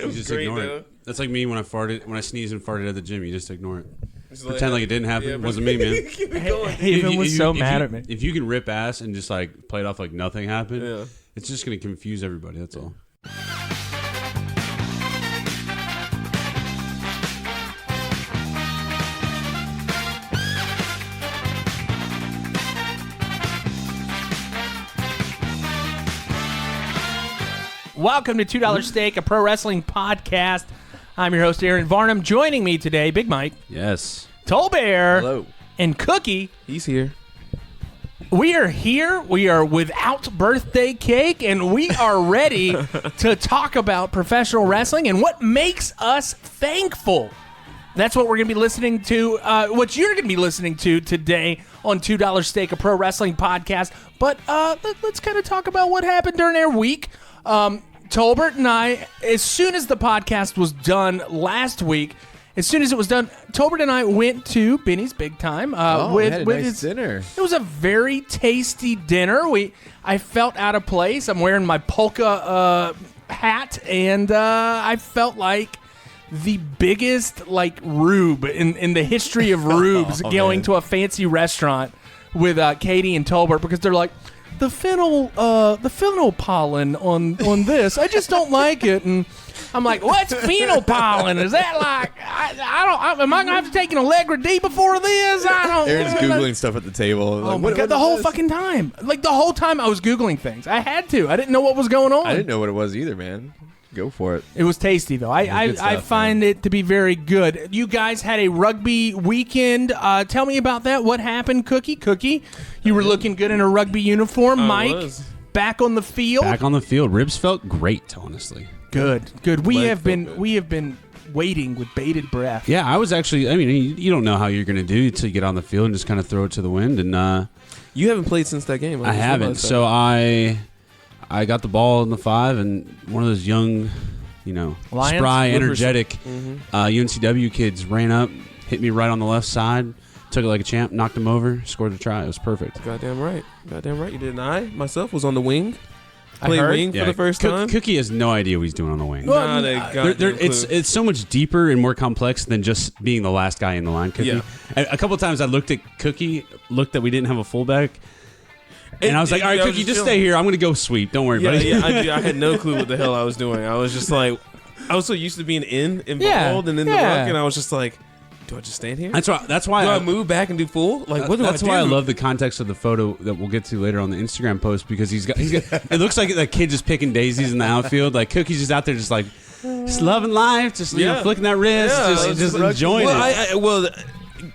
You just ignore it. That's like me when I sneezed and farted at the gym. You just ignore it. Pretend like it didn't happen. It wasn't me, man. Keep it going. Haven was so mad at me. If you can rip ass and just like play it off like nothing happened, it's just going to confuse everybody. That's all. Welcome to $2 Steak, a pro wrestling podcast. I'm your host, Aaron Varnum. Joining me today, Big Mike. Yes. Tolbert. Hello. And Cookie. He's here. We are here. We are without birthday cake, and we are ready to talk about professional wrestling and what makes us thankful. That's what we're going to be listening to, what you're going to be listening to today on $2 Steak, a pro wrestling podcast. But let's kind of talk about what happened during our week. Tolbert and I, as soon as the podcast was done last week, as soon as it was done, Tolbert and I went to Benny's Big Time. We had a nice dinner. It was a very tasty dinner. I felt out of place. I'm wearing my polka hat, and I felt like the biggest rube in the history of rubes going to a fancy restaurant with Katie and Tolbert, because they're like, the fennel pollen on this, I just don't like it. And I'm like, what's fennel pollen? Is that like, am I gonna have to take an Allegra D before this? I don't. Aaron's Googling stuff at the table. Oh my God, the whole fucking time. The whole time I was Googling things. I had to. I didn't know what was going on. I didn't know what it was either, man. Go for it. It was tasty, though. I find it to be very good. You guys had a rugby weekend. Tell me about that. What happened, Cookie? You were looking good in a rugby uniform. Mike, back on the field. Back on the field. Ribs felt great, honestly. Good. We have been waiting with bated breath. Yeah, I was actually. I mean, you don't know how you're going to do until you get on the field and just kind of throw it to the wind. And you haven't played since that game. I haven't. So I got the ball in the 5, and one of those young, Lions? spry, energetic UNCW kids ran up, hit me right on the left side, took it like a champ, knocked him over, scored a try. It was perfect. Goddamn right. You did. And I, myself, was on the wing. I heard. Wing for the first time. Cookie has no idea what he's doing on the wing. It's so much deeper and more complex than just being the last guy in the line, Cookie. Yeah. A couple of times I looked at Cookie, that we didn't have a fullback. And I was like, all right, Cookie, just stay here. I'm going to go sweep. Don't worry about it. I had no clue what the hell I was doing. I was just like, I was so used to being involved and in the ruck, and I was just like, do I just stand here? That's why do I move back and do full? What do I do? That's why I love the context of the photo that we'll get to later on the Instagram post, because he's got it looks like that kid just picking daisies in the outfield. Like Cookie's just out there just loving life, just flicking that wrist, just enjoying it.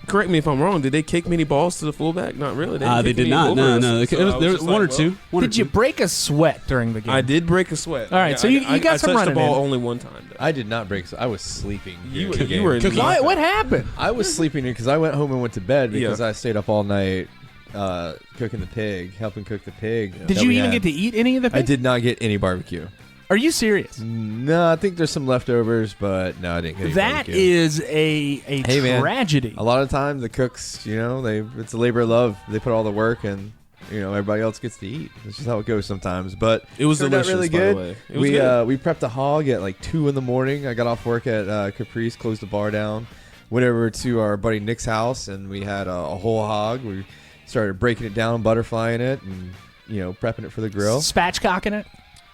Correct me if I'm wrong. Did they kick many balls to the fullback? Not really. They did not. No. There was one or two. Did you break a sweat during the game? I did break a sweat. All right, so you got some running. I touched the ball in. only one time, though. I did not break. I was sleeping. You were. What happened? I was sleeping because I went home and went to bed because I stayed up all night cooking the pig, helping cook the pig. Did you even get to eat any of the pig? I did not get any barbecue. Are you serious? No, I think there's some leftovers, but no, I didn't get any That barbecue. is a tragedy. Man, a lot of times the cooks, it's a labor of love. They put all the work, and everybody else gets to eat. It's just how it goes sometimes. But it was turned delicious. Out really by good. The way. It was good. We prepped a hog at 2 a.m. I got off work at Caprice, closed the bar down, went over to our buddy Nick's house, and we had a whole hog. We started breaking it down, butterflying it, and prepping it for the grill. Spatchcocking it.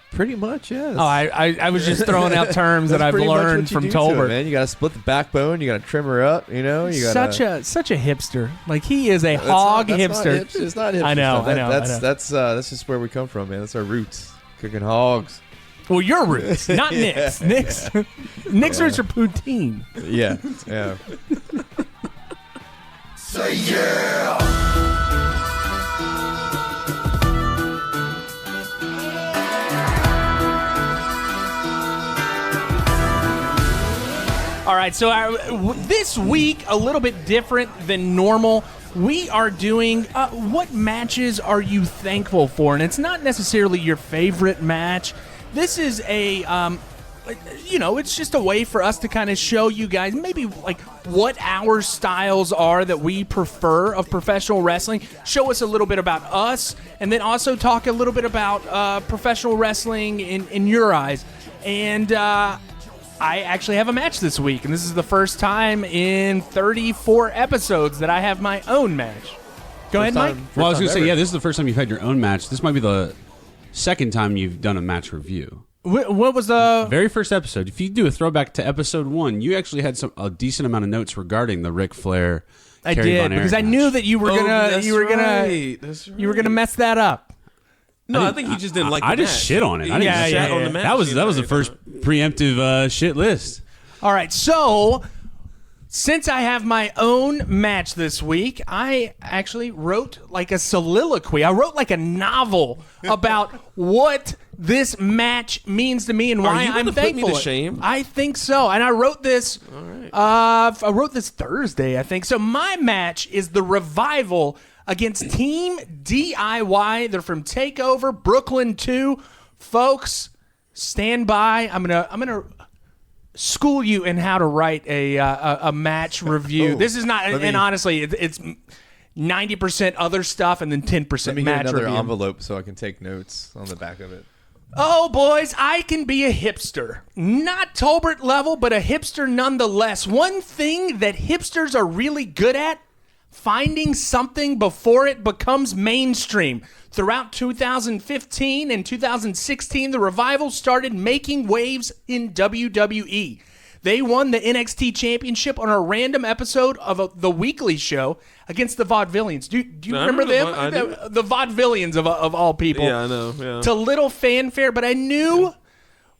Pretty much, yes. Oh, I was just throwing out terms that I've learned from Tolbert. Man, you got to split the backbone. You got to trim her up. You got such a hipster. He is a hog hipster. It's not hipster. I know. That's just where we come from, man. That's our roots. Cooking hogs. Well, your roots, not Nick's. Nick's roots are poutine. Yeah. Say yeah. All right, so this week, a little bit different than normal. We are doing what matches are you thankful for? And it's not necessarily your favorite match. This is it's just a way for us to kind of show you guys maybe what our styles are that we prefer of professional wrestling. Show us a little bit about us, and then also talk a little bit about professional wrestling in your eyes. And I actually have a match this week, and this is the first time in 34 episodes that I have my own match. Go ahead, Mike. Well, I was going to say, this is the first time you've had your own match. This might be the second time you've done a match review. What was the very first episode? If you do a throwback to episode 1, you actually had a decent amount of notes regarding the Ric Flair. I did because I knew that you were gonna mess that up. No, I think he just didn't like. I just shit on it. I didn't shit on the match. That was the first preemptive shit list. All right, so since I have my own match this week, I actually wrote like a soliloquy. I wrote like a novel about what this match means to me and why I'm thankful. Put me to shame? I think so, and I wrote this. All right. I wrote this Thursday, I think. So my match is the Revival against Team DIY. They're from TakeOver, Brooklyn 2. Folks, stand by. I'm gonna school you in how to write a match review. This is not, and honestly, it's 90% other stuff and then 10% match review. Let me get another envelope so I can take notes on the back of it. Oh, boys, I can be a hipster. Not Tolbert level, but a hipster nonetheless. One thing that hipsters are really good at, finding something before it becomes mainstream. Throughout 2015 and 2016, the Revival started making waves in WWE. They won the NXT Championship on a random episode of the weekly show against the Vaudevillians. Do you remember them? The Vaudevillians of all people. Yeah, I know. Yeah. To little fanfare, but I knew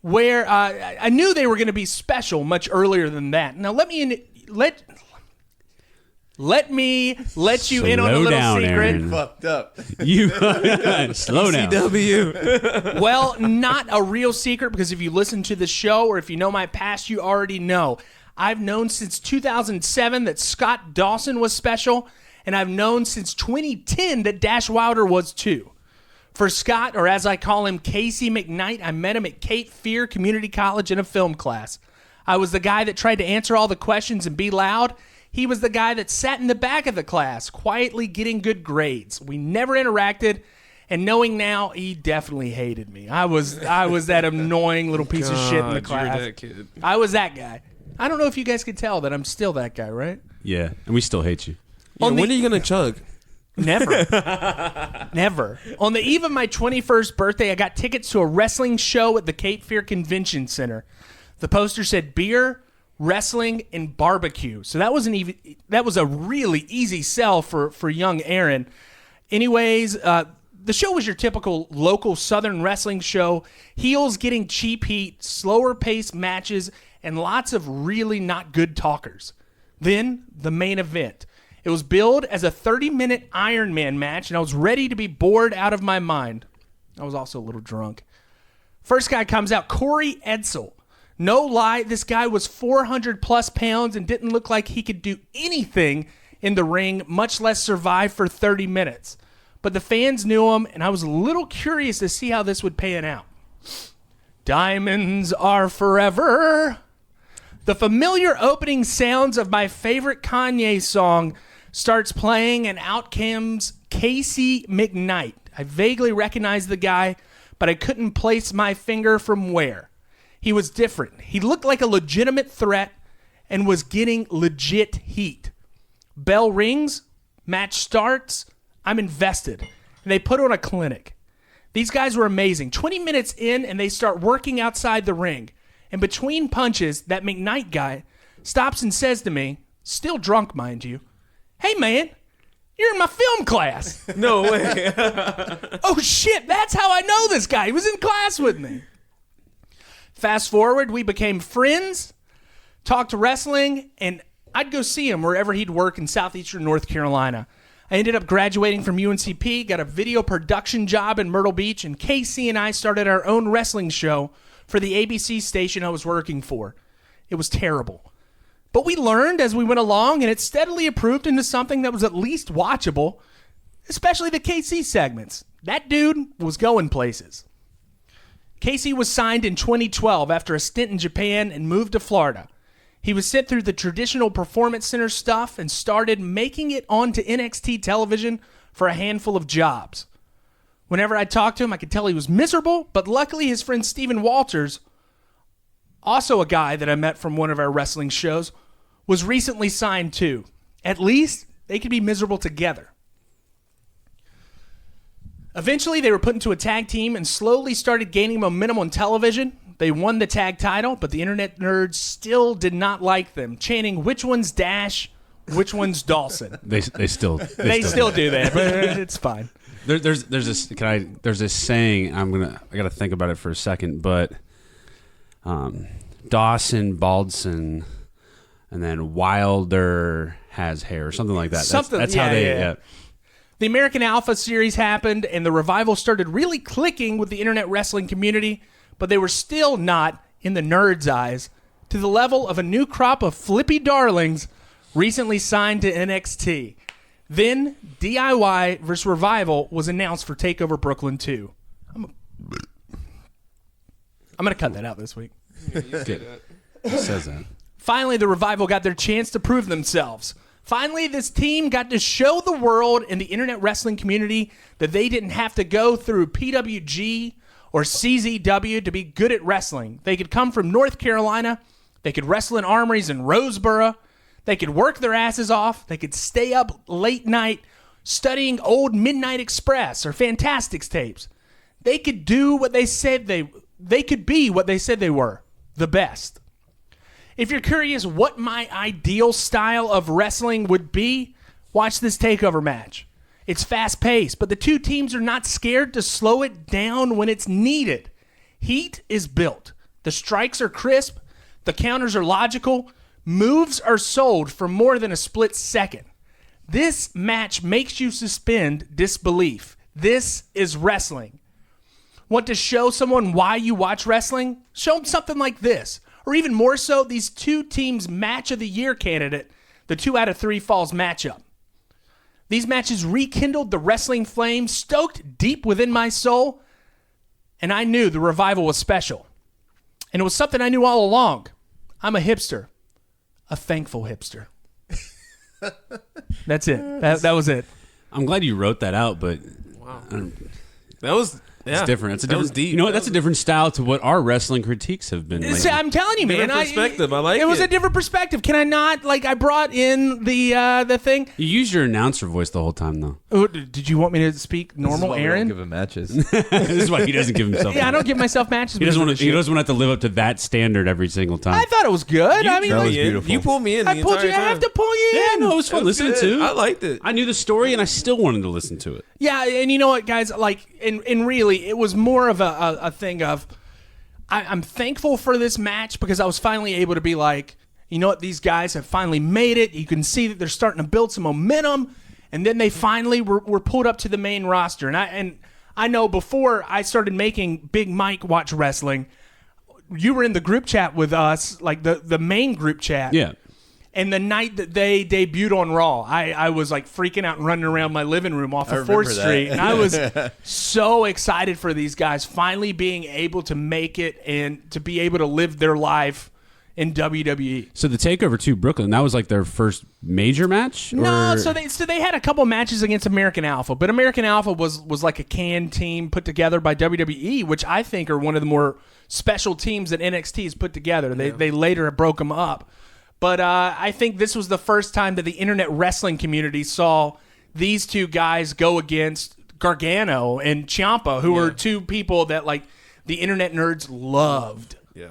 I knew they were going to be special much earlier than that. Now let me let you in on a little secret. Aaron. Fucked up. You slow down. ECW. Well, not a real secret, because if you listen to the show or if you know my past, you already know. I've known since 2007 that Scott Dawson was special, and I've known since 2010 that Dash Wilder was too. For Scott, or as I call him, Casey McKnight, I met him at Cape Fear Community College in a film class. I was the guy that tried to answer all the questions and be loud. He was the guy that sat in the back of the class, quietly getting good grades. We never interacted, and knowing now, he definitely hated me. I was that annoying little piece of shit in the class. You're that kid. I was that guy. I don't know if you guys could tell that I'm still that guy, right? Yeah, and we still hate you. Yeah, when are you going to chug? Never. Never. On the eve of my 21st birthday, I got tickets to a wrestling show at the Cape Fear Convention Center. The poster said beer, wrestling, and barbecue. So that was a really easy sell for young Aaron. Anyways, the show was your typical local Southern wrestling show. Heels getting cheap heat, slower paced matches, and lots of really not good talkers. Then the main event. It was billed as a 30-minute Iron Man match, and I was ready to be bored out of my mind. I was also a little drunk. First guy comes out, Corey Edsel. No lie, this guy was 400-plus pounds and didn't look like he could do anything in the ring, much less survive for 30 minutes. But the fans knew him, and I was a little curious to see how this would pan out. Diamonds are forever. The familiar opening sounds of my favorite Kanye song starts playing, and out comes Casey McKnight. I vaguely recognized the guy, but I couldn't place my finger from where. He was different. He looked like a legitimate threat and was getting legit heat. Bell rings, match starts, I'm invested. And they put on a clinic. These guys were amazing. 20 minutes in, and they start working outside the ring. And between punches, that McKnight guy stops and says to me, still drunk, mind you, "Hey, man, you're in my film class." No way. Oh, shit, that's how I know this guy. He was in class with me. Fast forward, we became friends, talked wrestling, and I'd go see him wherever he'd work in southeastern North Carolina. I ended up graduating from UNCP, got a video production job in Myrtle Beach, and Casey and I started our own wrestling show for the ABC station I was working for. It was terrible. But we learned as we went along, and it steadily improved into something that was at least watchable, especially the KC segments. That dude was going places. Casey was signed in 2012 after a stint in Japan and moved to Florida. He was sent through the traditional Performance Center stuff and started making it onto NXT television for a handful of jobs. Whenever I talked to him, I could tell he was miserable, but luckily his friend Steven Walters also a guy that I met from one of our wrestling shows, was recently signed too. At least they could be miserable together. Eventually, they were put into a tag team and slowly started gaining momentum on television. They won the tag title, but the internet nerds still did not like them, chanting, "Which one's Dash? Which one's Dawson?" They still do that, but it's fine. There's this saying. I gotta think about it for a second, but Dawson, Baldson, and then Wilder has hair or something like that. That's how they. Yeah. The American Alpha series happened, and the revival started really clicking with the internet wrestling community, but they were still not, in the nerds' eyes, to the level of a new crop of flippy darlings recently signed to NXT. Then, DIY vs. Revival was announced for TakeOver Brooklyn 2. I'm going to cut that out this week. It says that. Finally, the Revival got their chance to prove themselves. Finally, this team got to show the world and the internet wrestling community that they didn't have to go through PWG or CZW to be good at wrestling. They could come from North Carolina. They could wrestle in armories in Roseboro. They could work their asses off. They could stay up late night studying old Midnight Express or Fantastics tapes. They could do what they said they could be what they said they were, the best. If you're curious what my ideal style of wrestling would be, watch this TakeOver match. It's fast-paced, but the two teams are not scared to slow it down when it's needed. Heat is built. The strikes are crisp. The counters are logical. Moves are sold for more than a split second. This match makes you suspend disbelief. This is wrestling. Want to show someone why you watch wrestling? Show them something like this. Or even more so, these two teams' match of the year candidate, the 2 out of 3 falls matchup. These matches rekindled the wrestling flame, stoked deep within my soul, and I knew the Revival was special. And it was something I knew all along. I'm a hipster. A thankful hipster. That's it. That was it. I'm glad you wrote that out, but wow. That was... It's different. It's a different. Was deep. You know what? That's a different style to what our wrestling critiques have been. I'm telling you, man. Different perspective. I like it. It was a different perspective. Can I not? I brought in the thing. You used your announcer voice the whole time, though. Oh, did you want me to speak normal, Aaron? We don't give him matches. This is why he doesn't give himself. Yeah, I don't give myself matches. He doesn't want to have to live up to that standard every single time. I thought it was good. That was beautiful. You pulled me in. I pulled you. I have to pull you in. Yeah, no, it was fun listening to. I liked it. I knew the story, and I still wanted to listen to it. Yeah, and you know what, guys? And really, it was more of a thing of I'm thankful for this match because I was finally able to be like, you know what, these guys have finally made it. You can see that they're starting to build some momentum, and then they finally were pulled up to the main roster. And I know before I started making Big Mike watch wrestling, you were in the group chat with us, the main group chat. Yeah. And the night that they debuted on Raw, I was freaking out and running around my living room off of 4th Street. And I was so excited for these guys finally being able to make it and to be able to live their life in WWE. So the TakeOver 2 Brooklyn, that was their first major match? No, so they had a couple matches against American Alpha, but American Alpha was like a canned team put together by WWE, which I think are one of the more special teams that NXT has put together. They later broke them up. But I think this was the first time that the internet wrestling community saw these two guys go against Gargano and Ciampa, who were two people that the internet nerds loved. Yeah.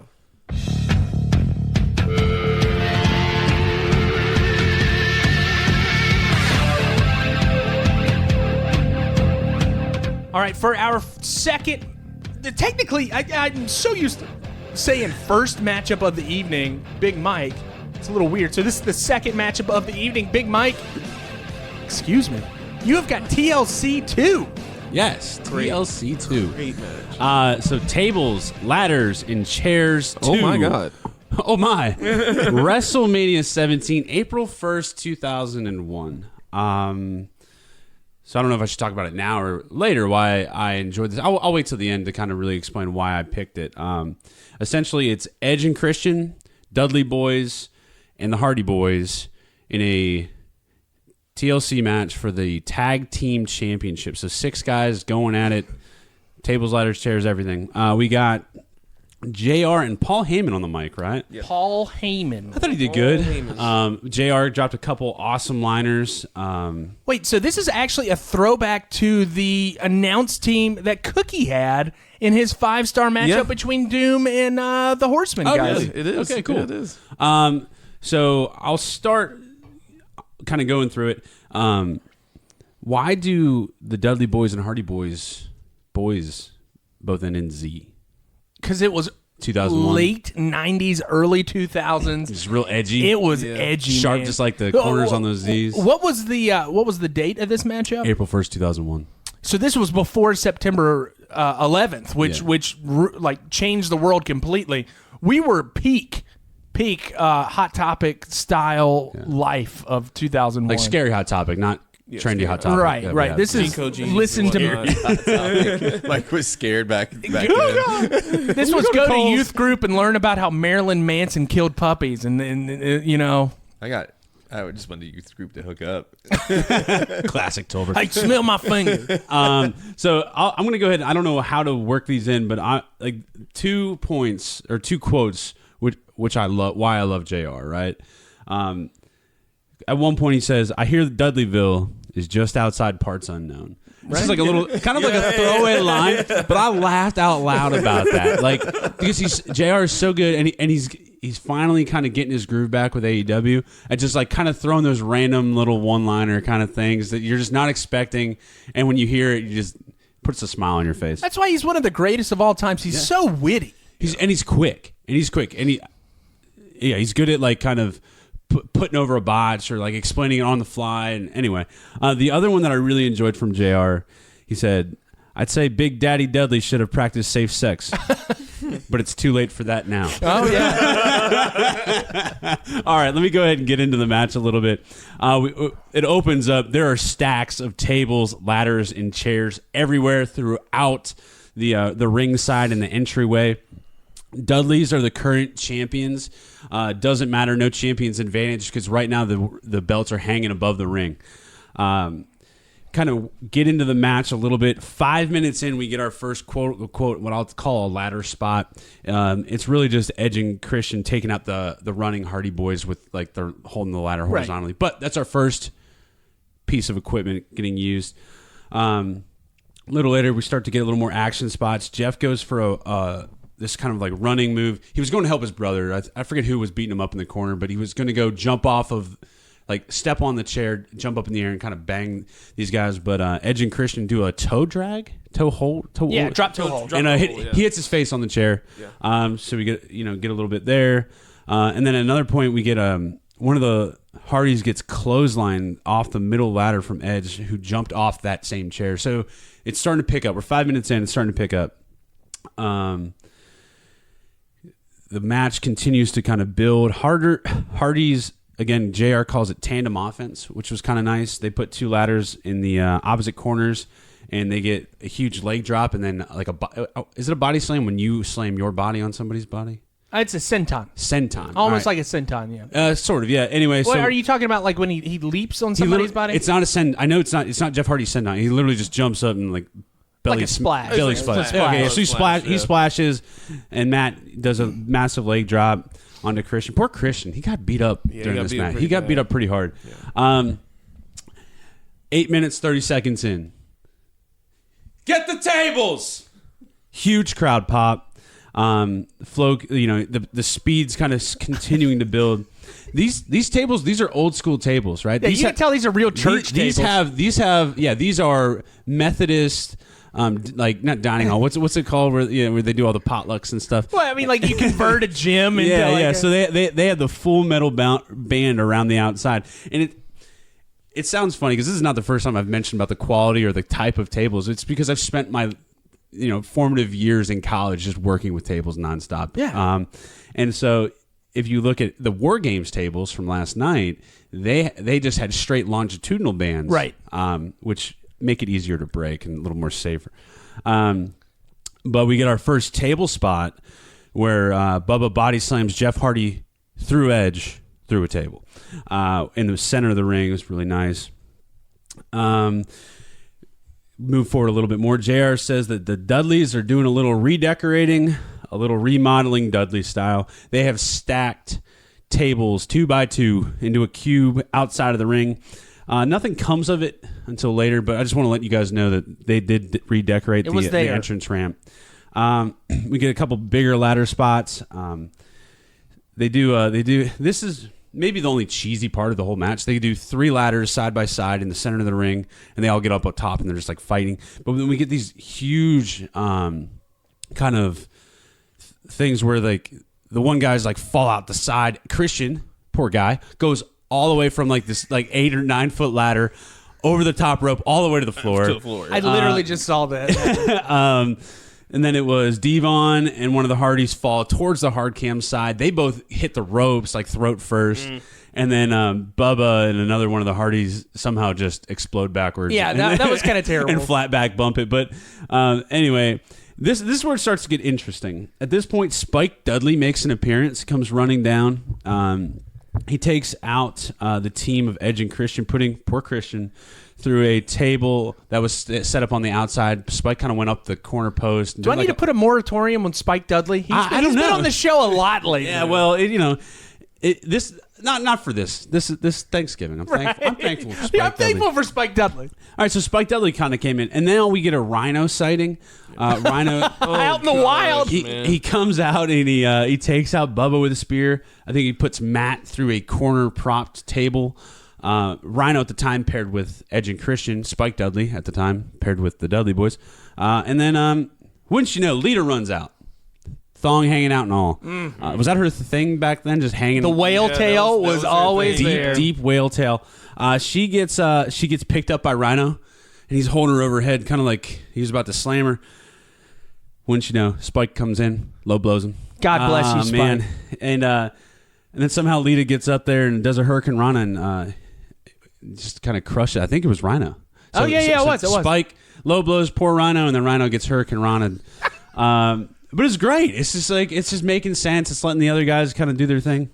All right, for our second, technically, I'm so used to saying first matchup of the evening, Big Mike. It's a little weird. So this is the second matchup of the evening. Big Mike, excuse me, you have got TLC 2. Yes, TLC 2. Great match. So tables, ladders, and chairs 2. Oh, my God. Oh, my. WrestleMania 17, April 1st, 2001. So I don't know if I should talk about it now or later, why I enjoyed this. I'll wait till the end to kind of really explain why I picked it. Essentially, it's Edge and Christian, Dudley Boys, and the Hardy Boys in a TLC match for the Tag Team Championship. So 6 guys going at it, tables, ladders, chairs, everything. We got JR and Paul Heyman on the mic, right? Yeah. Paul Heyman. I thought he did good. JR dropped a couple awesome liners. Wait, so this is actually a throwback to the announce team that Cookie had in his 5-star matchup Yeah. between Doom and the Horsemen guys. really? It is. Okay, cool. Yeah, it is. So I'll start kind of going through it. Why do the Dudley Boys and Hardy Boys both end in Z? Because it was 2001. late 90s, early 2000s. It's real edgy. It was edgy, Sharp, man. just like the corners on those Z's. What was the date of this matchup? April 1st, 2001. So this was before September 11th, which Yeah. like changed the world completely. We were peak Hot Topic style life of 2001. Like scary Hot Topic, not trendy Hot Topic. Right, that we right. have. This is Eco jeans listen and to me. whatnot. Mike was scared back then. This was go to youth group and learn about how Marilyn Manson killed puppies, and you know. I just went to youth group to hook up. Classic Tolbert. Hey, smell my finger. So I'm going to go ahead. I don't know how to work these in, but I like 2 points or 2 quotes, which I love. Why I love JR. Right. At one point he says, "I hear that Dudleyville is just outside parts unknown." This is like a little, kind of like a throwaway line, but I laughed out loud about that, like because JR is so good, and he's finally kind of getting his groove back with AEW, and just like kind of throwing those random little one-liner kind of things that you're just not expecting, and when you hear it, you just puts a smile on your face. That's why he's one of the greatest of all times. He's so witty. He's quick, and he's good at like kind of putting over a botch or like explaining it on the fly. And anyway, the other one that I really enjoyed from JR, he said, "I'd say Big Daddy Dudley should have practiced safe sex, but it's too late for that now." Oh yeah. All right, let me go ahead and get into the match a little bit. It opens up. There are stacks of tables, ladders, and chairs everywhere throughout the ringside and the entryway. Dudleys are the current champions. Doesn't matter, no champion's advantage because right now the belts are hanging above the ring. Kind of get into the match a little bit. 5 minutes in, we get our first quote what I'll call a ladder spot. It's really just Edge and Christian taking out the running Hardy Boys with like they're holding the ladder horizontally. Right. But that's our first piece of equipment getting used. A little later, we start to get a little more action spots. Jeff goes for this kind of like running move. He was going to help his brother. I forget who was beating him up in the corner, but he was going to go jump off of, like step on the chair, jump up in the air and kind of bang these guys. But Edge and Christian do a toe hold. Yeah, drop toe hold. And he hits his face on the chair. Yeah. So we get a little bit there. And then at another point we get one of the Hardys gets clotheslined off the middle ladder from Edge, who jumped off that same chair. So it's starting to pick up. We're 5 minutes in. It's starting to pick up. The match continues to kind of build. Hardy's, again, JR calls it tandem offense, which was kind of nice. They put 2 ladders in the opposite corners, and they get a huge leg drop, and then like is it a body slam when you slam your body on somebody's body? It's a senton. Senton. Almost like a senton, yeah. Sort of, yeah. Anyway, What so are you talking about? Like when he leaps on somebody's body? It's not a senton. I know it's not Jeff Hardy's senton. He literally just jumps up and like belly like a splash. Belly It's like a splash. splash. Okay, so he splashes, and Matt does a massive leg drop onto Christian. Poor Christian. He got beat up during this match. He got beat up pretty hard. Yeah. 8 minutes, 30 seconds in. Get the tables! Huge crowd pop. Flow, the speed's kind of continuing to build. These tables, these are old school tables, right? Yeah, you can tell these are real church tables. These are Methodist, like not dining hall. What's it called where they do all the potlucks and stuff? Well, I mean, like you convert a gym into So they had the full metal band around the outside, and it sounds funny because this is not the first time I've mentioned about the quality or the type of tables. It's because I've spent my formative years in college just working with tables nonstop. Yeah. And so if you look at the War Games tables from last night, they just had straight longitudinal bands, right? Which make it easier to break and a little more safer. But we get our first table spot where Bubba body slams Jeff Hardy through Edge through a table in the center of the ring. It was really nice. Move forward a little bit more. JR says that the Dudleys are doing a little redecorating a little remodeling Dudley style. They have stacked tables 2 by 2 into a cube outside of the ring. Nothing comes of it until later, but I just want to let you guys know that they did redecorate the entrance ramp. We get a couple bigger ladder spots. They do. This is maybe the only cheesy part of the whole match. They do 3 ladders side by side in the center of the ring, and they all get up top, and they're just like fighting. But then we get these huge kind of things where like the one guy's like fall out the side. Christian, poor guy, goes all the way from like this like 8 or 9 foot ladder over the top rope all the way to the floor. I literally just saw that. And then it was Devon and one of the Hardys fall towards the hard cam side. They both hit the ropes like throat first. And then Bubba and another one of the Hardys somehow just explode backwards. Yeah, that was kind of terrible. And flat back bump it. But anyway, this is where it starts to get interesting. At this point, Spike Dudley makes an appearance, comes running down. He takes out the team of Edge and Christian, putting poor Christian through a table that was set up on the outside. Spike kind of went up the corner post. Do I need to put a moratorium on Spike Dudley? He's been on the show a lot lately. Yeah, well, this not for this. This Thanksgiving. I'm thankful for Spike I'm thankful for Spike Dudley. All right, so Spike Dudley kind of came in, and now we get a Rhino sighting. Rhino out in the wild. He comes out and he takes out Bubba with a spear. I think he puts Matt through a corner propped table. Rhino at the time paired with Edge and Christian. Spike Dudley at the time paired with the Dudley Boys. And then, wouldn't you know, Lita runs out. Thong hanging out and all. Was that her thing back then? Just hanging. The whale tail was always there. Deep whale tail. She gets picked up by Rhino, and he's holding her over her head, kind of like he was about to slam her. Wouldn't you know, Spike comes in, low blows him. God bless you, Spike. Man. And then somehow Lita gets up there and does a Hurricane Rana and just kind of crushed it. I think it was Rhino. So it was. Spike low blows poor Rhino, and then Rhino gets Hurricane Rana. But it's great. It's just making sense. It's letting the other guys kind of do their thing.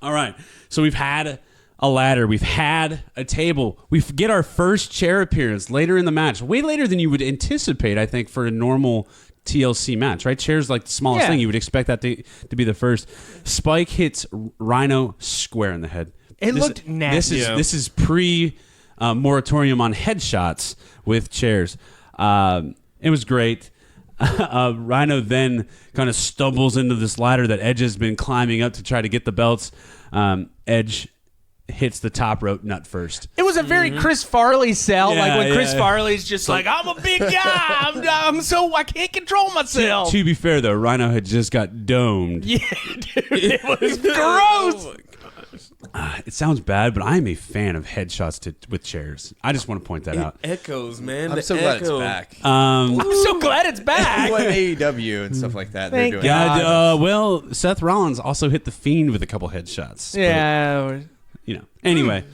All right. So we've had a ladder. We've had a table. We get our first chair appearance later in the match. Way later than you would anticipate, I think, for a normal TLC match, right? Chair's like the smallest thing. You would expect that to be the first. Spike hits Rhino square in the head. It looked nasty. This is pre moratorium on headshots with chairs. It was great. Rhino then kind of stumbles into this ladder that Edge has been climbing up to try to get the belts. Edge hits the top rope nut first. It was a very Chris Farley sell, like when Chris Farley's just like, I'm a big guy, I can't control myself. To be fair though, Rhino had just got domed. Yeah, dude, it was gross. It sounds bad, but I'm a fan of headshots with chairs. I just want to point that out. Echoes, man. I'm so glad it's back. I'm so glad it's back. What AEW and stuff like that. Thank they're doing. Yeah, well, Seth Rollins also hit the Fiend with a couple headshots. Yeah. Anyway.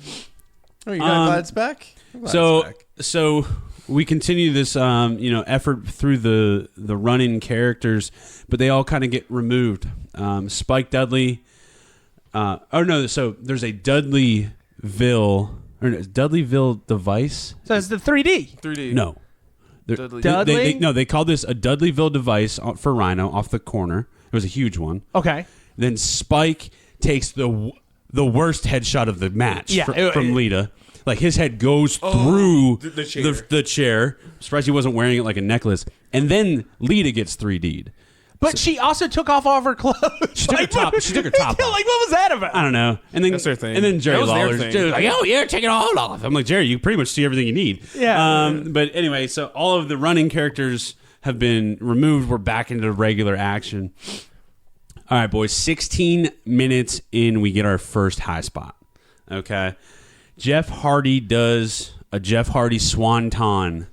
Oh, you're glad it's back? So we continue this, effort through the run-in characters, but they all kind of get removed. Spike Dudley. So there's a Dudleyville device. So it's the 3D. 3D. No. Dudley? They called this a Dudleyville device for Rhino off the corner. It was a huge one. Okay. Then Spike takes the worst headshot of the match from Lita. Like his head goes through the chair. I'm surprised he wasn't wearing it like a necklace. And then Lita gets 3D'd. But she also took off all of her clothes. She took her top off. Like, what was that about? I don't know. And then that's their thing. And then Jerry That was their Lawler's thing. like, oh yeah, take it all off. I'm like, Jerry, you pretty much see everything you need. Yeah. But anyway, so all of the running characters have been removed. We're back into regular action. All right, boys. 16 minutes in, we get our first high spot. Okay. Jeff Hardy does a Jeff Hardy swanton.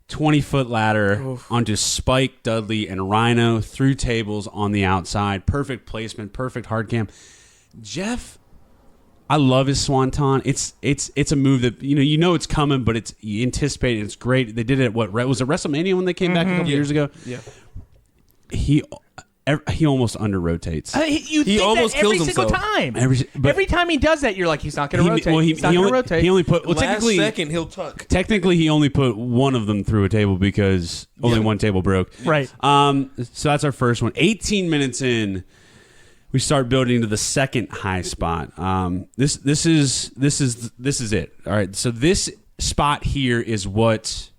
20-foot ladder onto Spike Dudley and Rhino through tables on the outside. Perfect placement, perfect hard cam. Jeff, I love his swanton. It's a move that you know it's coming, but it's you anticipate it. It's great. They did it at was it WrestleMania when they came back a couple years ago? Yeah. he almost under rotates. You think almost that every kills single himself. time. But Every time he does that, you're like, he's not going to rotate. He's not going to rotate. He only put Last technically second he'll tuck. Technically, he only put one of them through a table because only one table broke. Right. So that's our first one. 18 minutes in, we start building to the second high spot. This is it. All right. So this spot here is what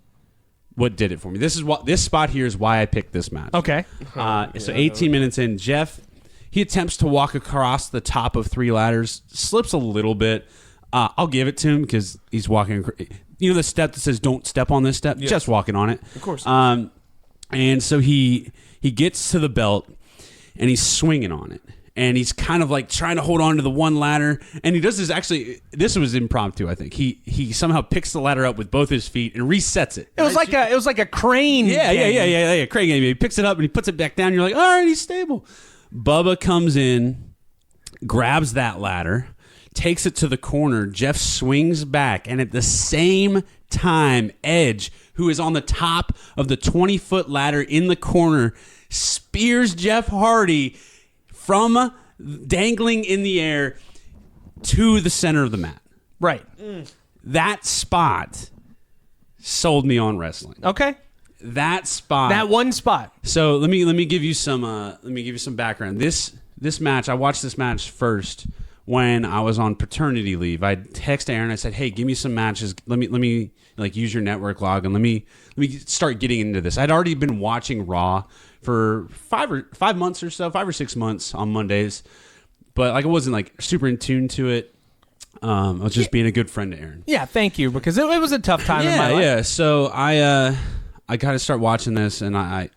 did it for me. This spot here is why I picked this match. Okay. So 18 minutes in, Jeff, he attempts to walk across the top of 3 ladders, slips a little bit. I'll give it to him because he's walking. You know the step that says "Don't step on this step." Yes. Jeff's walking on it. Of course. And so he gets to the belt and he's swinging on it. And he's kind of like trying to hold on to the one ladder. And he does this this was impromptu, I think. He somehow picks the ladder up with both his feet and resets it. It was like a crane. Yeah. Crane game. He picks it up and he puts it back down. You're like, all right, he's stable. Bubba comes in, grabs that ladder, takes it to the corner. Jeff swings back. And at the same time, Edge, who is on the top of the 20-foot ladder in the corner, spears Jeff Hardy from dangling in the air to the center of the mat. Right. That spot sold me on wrestling. Okay. That spot. That one spot. So let me give you some background. This match, I watched this match first when I was on paternity leave. I texted Aaron. I said, "Hey, give me some matches. Let me like use your network log and let me start getting into this." I'd already been watching Raw for 5 months or so, 5 or 6 months on Mondays, but like I wasn't like super in tune to it. I was just being a good friend to Aaron. Yeah, thank you, because it was a tough time in my life. Yeah. So I got to start watching this, and I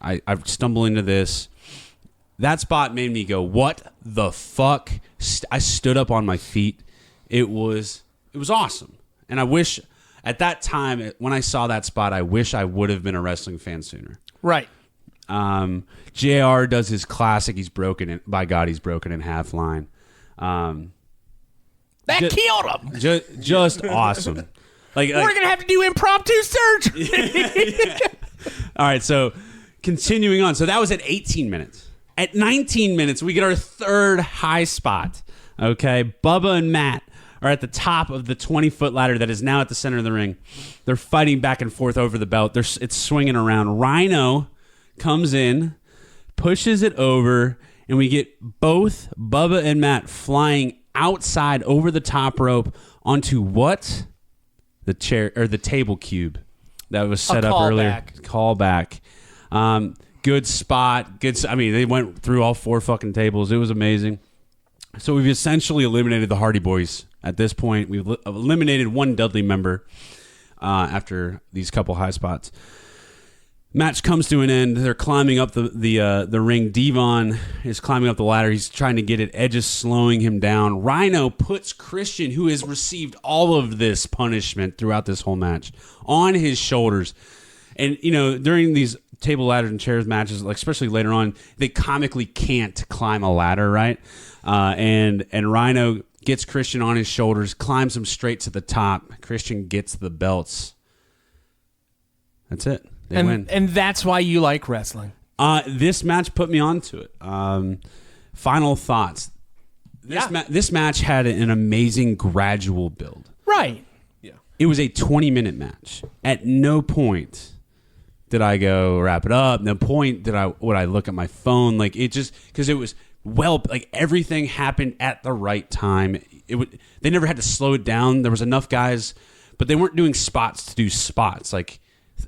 stumble into this. That spot made me go, "What the fuck?" I stood up on my feet. It was awesome, and I wish at that time when I saw that spot, I wish I would have been a wrestling fan sooner. Right. JR does his classic. He's broken in half line. That killed him. Just awesome. Like we're gonna have to do impromptu surgery. All right, so continuing on. So that was at 18 minutes. At 19 minutes, we get our third high spot. Okay, Bubba and Matt are at the top of the 20-foot ladder that is now at the center of the ring. They're fighting back and forth over the belt. It's swinging around. Rhino comes in, pushes it over, and we get both Bubba and Matt flying outside over the top rope onto what? The chair or the table cube that was set up earlier. Callback. Good spot. I mean, they went through all 4 fucking tables. It was amazing. So we've essentially eliminated the Hardy Boys at this point. We've eliminated one Dudley member after these couple high spots. Match comes to an end. They're climbing up the ring. Devon is climbing up the ladder. He's trying to get it. Edge is slowing him down. Rhino puts Christian, who has received all of this punishment throughout this whole match, on his shoulders. And, you know, during these table, ladders, and chairs matches, like especially later on, they comically can't climb a ladder, right? And Rhino gets Christian on his shoulders, climbs him straight to the top. Christian gets the belts. That's it. They win. And that's why you like wrestling. This match put me onto it. Final thoughts. This match had an amazing gradual build. Right. Yeah. It was a 20-minute match. At no point did I go wrap it up. No point would I look at my phone. Like it just because it was like everything happened at the right time. They never had to slow it down. There was enough guys, but they weren't doing spots to do spots. Like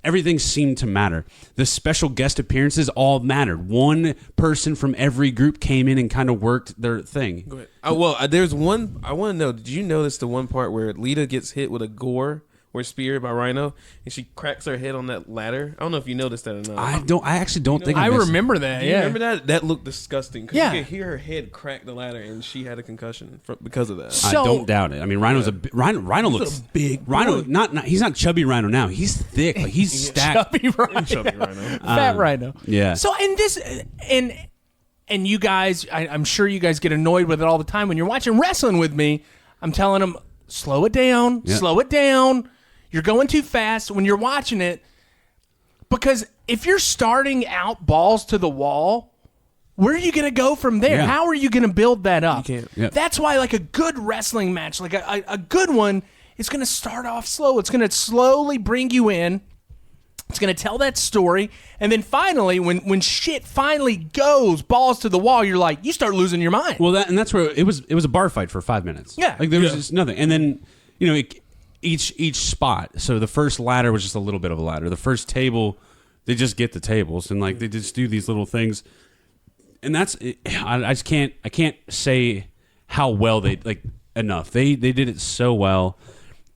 everything seemed to matter. The special guest appearances all mattered. One person from every group came in and kind of worked their thing. Go ahead. There's one I want to know. Did you notice the one part where Lita gets hit with a gore or spear by Rhino and she cracks her head on that ladder? I don't know if you noticed that or not. I actually don't think I I remember that. Do you Yeah. remember that? That looked disgusting. Because Yeah. you could hear her head crack the ladder and she had a concussion because of that. I don't doubt it. I mean, Rhino's Rhino looks big Rhino. He's not chubby Rhino now. He's thick. Like he's stacked. Chubby Rhino. Chubby Rhino. Fat Rhino. Yeah. So in this and you guys, I'm sure you guys get annoyed with it all the time when you're watching wrestling with me. I'm telling them, slow it down, slow it down. You're going too fast when you're watching it, because if you're starting out balls to the wall, where are you going to go from there? Yeah. How are you going to build that up? You can't. Yep. That's why like a good wrestling match, like a good one, is going to start off slow. It's going to slowly bring you in. It's going to tell that story. And then finally, when shit finally goes balls to the wall, you're like, you start losing your mind. Well, that's where it was a bar fight for 5 minutes. Yeah. Like there was just nothing. And then, each spot. So the first ladder was just a little bit of a ladder. The first table, they just get the tables and like they just do these little things. And that's I can't say how well they enough. They did it so well.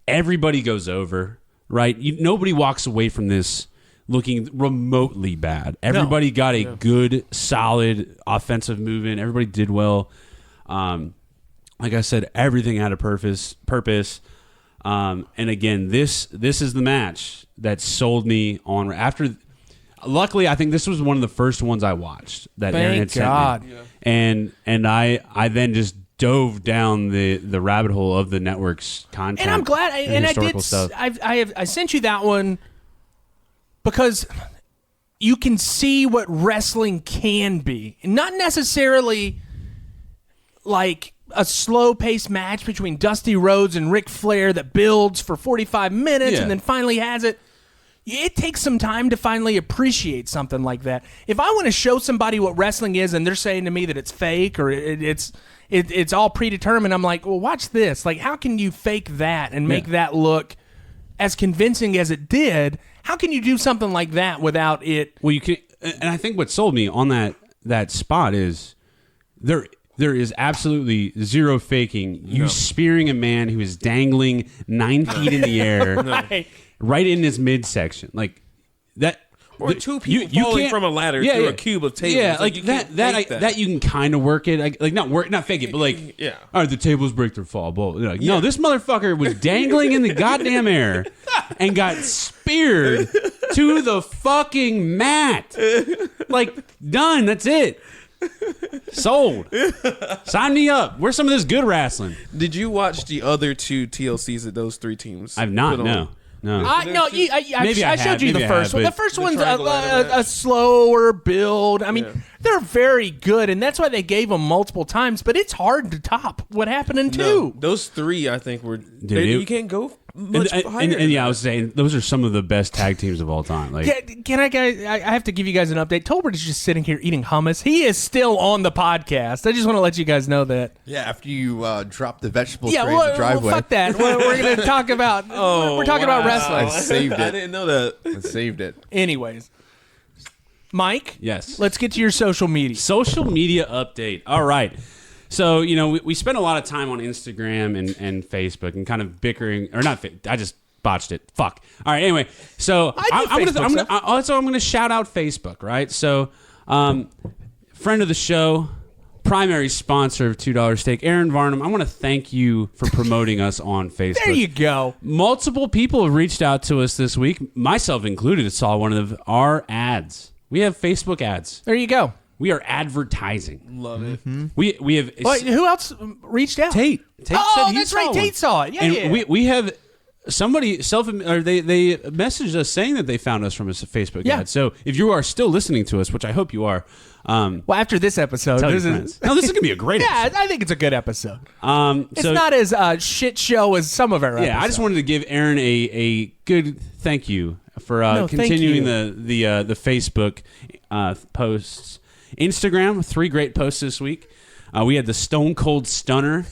Everybody goes over, right? Nobody walks away from this looking remotely bad. Everybody got a good, solid offensive move in. Everybody did well. Like I said, everything had a purpose. And again, this is the match that sold me on after. Luckily, I think this was one of the first ones I watched that Aaron had sent me. And I then just dove down the rabbit hole of the network's content. And I'm glad. And I did. Stuff. I sent you that one because you can see what wrestling can be, not necessarily like a slow-paced match between Dusty Rhodes and Ric Flair that builds for 45 minutes and then finally has it. It takes some time to finally appreciate something like that. If I want to show somebody what wrestling is and they're saying to me that it's fake or it's all predetermined, I'm like, well, watch this. Like, how can you fake that and make that look as convincing as it did? How can you do something like that without it? Well, you can, and I think what sold me on that spot is there is absolutely zero faking. You spearing a man who is dangling 9 feet in the air. Right in his midsection, like that, or two people falling from a ladder through a cube of tables. Yeah, like that you can kind of work it, like not fake it, but like, all right, the tables break their fall. But like, no, this motherfucker was dangling in the goddamn air and got speared to the fucking mat. Like, done. That's it. Sold. Sign me up. Where's some of this good wrestling? Did you watch the other two TLCs that those three teams? I've not. No. I showed you the first one. The first one's a slower build. I mean, they're very good, and that's why they gave them multiple times. But it's hard to top what happened in two. Those three, I think, were. You can't go much higher. And I was saying those are some of the best tag teams of all time. Like, can I, guys? I have to give you guys an update. Tolbert is just sitting here eating hummus. He is still on the podcast. I just want to let you guys know that. Yeah, after you drop the vegetable tray in the driveway. Well, fuck that. We're going to talk about. We're talking about wrestling. I saved it. I didn't know that. I saved it. Anyways, Mike. Yes. Let's get to your social media. Social media update. All right. So, we spent a lot of time on Instagram and Facebook and kind of bickering, or not. I just botched it. Fuck. All right. Anyway, so I'm going to shout out Facebook. Right. So, friend of the show, primary sponsor of $2 Steak, Aaron Varnum. I want to thank you for promoting us on Facebook. There you go. Multiple people have reached out to us this week, myself included. Saw one of our ads. We have Facebook ads. There you go. We are advertising. Love it. Mm-hmm. We have. Who else reached out? Tate said that's right. Tate saw it. Yeah, we have somebody they messaged us saying that they found us from a Facebook ad. So if you are still listening to us, which I hope you are, well, after this episode, this is gonna be a great. episode. I think it's a good episode. It's not as shit show as some of our. Yeah, episodes. I just wanted to give Aaron a good thank you for continuing the Facebook posts. Instagram, 3 great posts this week. We had the Stone Cold Stunner.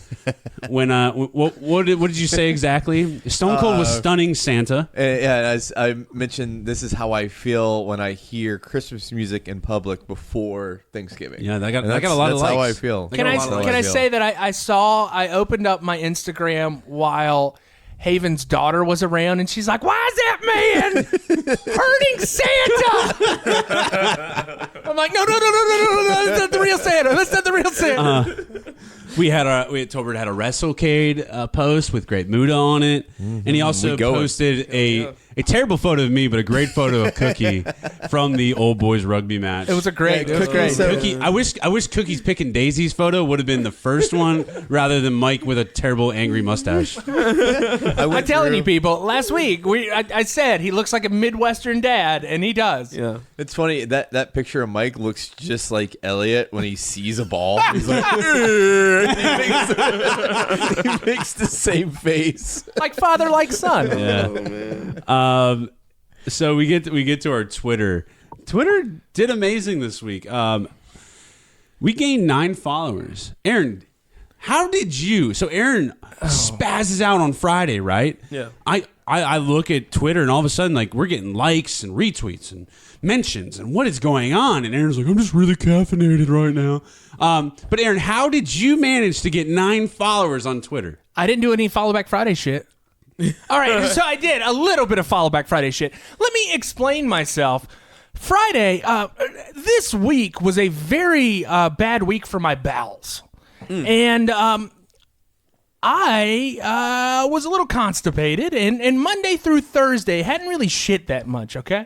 When what did you say exactly? Stone Cold was stunning Santa. As I mentioned, this is how I feel when I hear Christmas music in public before Thanksgiving. Yeah, I got a lot of likes. That's how I feel. Can I say that I opened up my Instagram while Haven's daughter was around, and she's like, "Why is that man hurting Santa?" I'm like, "No, that's not the real Santa. That's not the real Santa." Tolbert had a WrestleCade post with Great Muda on it, and he also posted a terrible photo of me, but a great photo of Cookie from the Old Boys rugby match. It was great. Cookie, I wish Cookie's picking Daisy's photo would have been the first one rather than Mike with a terrible angry mustache. I'm telling you, people. Last week I said he looks like a Midwestern dad, and he does. Yeah, it's funny that picture of Mike looks just like Elliot when he sees a ball. He's like, he makes the same face, like father, like son. Yeah. Oh, man. So we get to our Twitter. Twitter did amazing this week. We gained 9 followers. Aaron, how did you? So Aaron spazzes out on Friday, right? Yeah. I look at Twitter and all of a sudden, like, we're getting likes and retweets and mentions and what is going on? And Aaron's like, I'm just really caffeinated right now. But Aaron, how did you manage to get 9 followers on Twitter? I didn't do any Follow Back Friday shit. All right, so I did a little bit of Follow Back Friday shit. Let me explain myself. Friday, this week was a very bad week for my bowels. And I was a little constipated, and Monday through Thursday hadn't really shit that much, okay?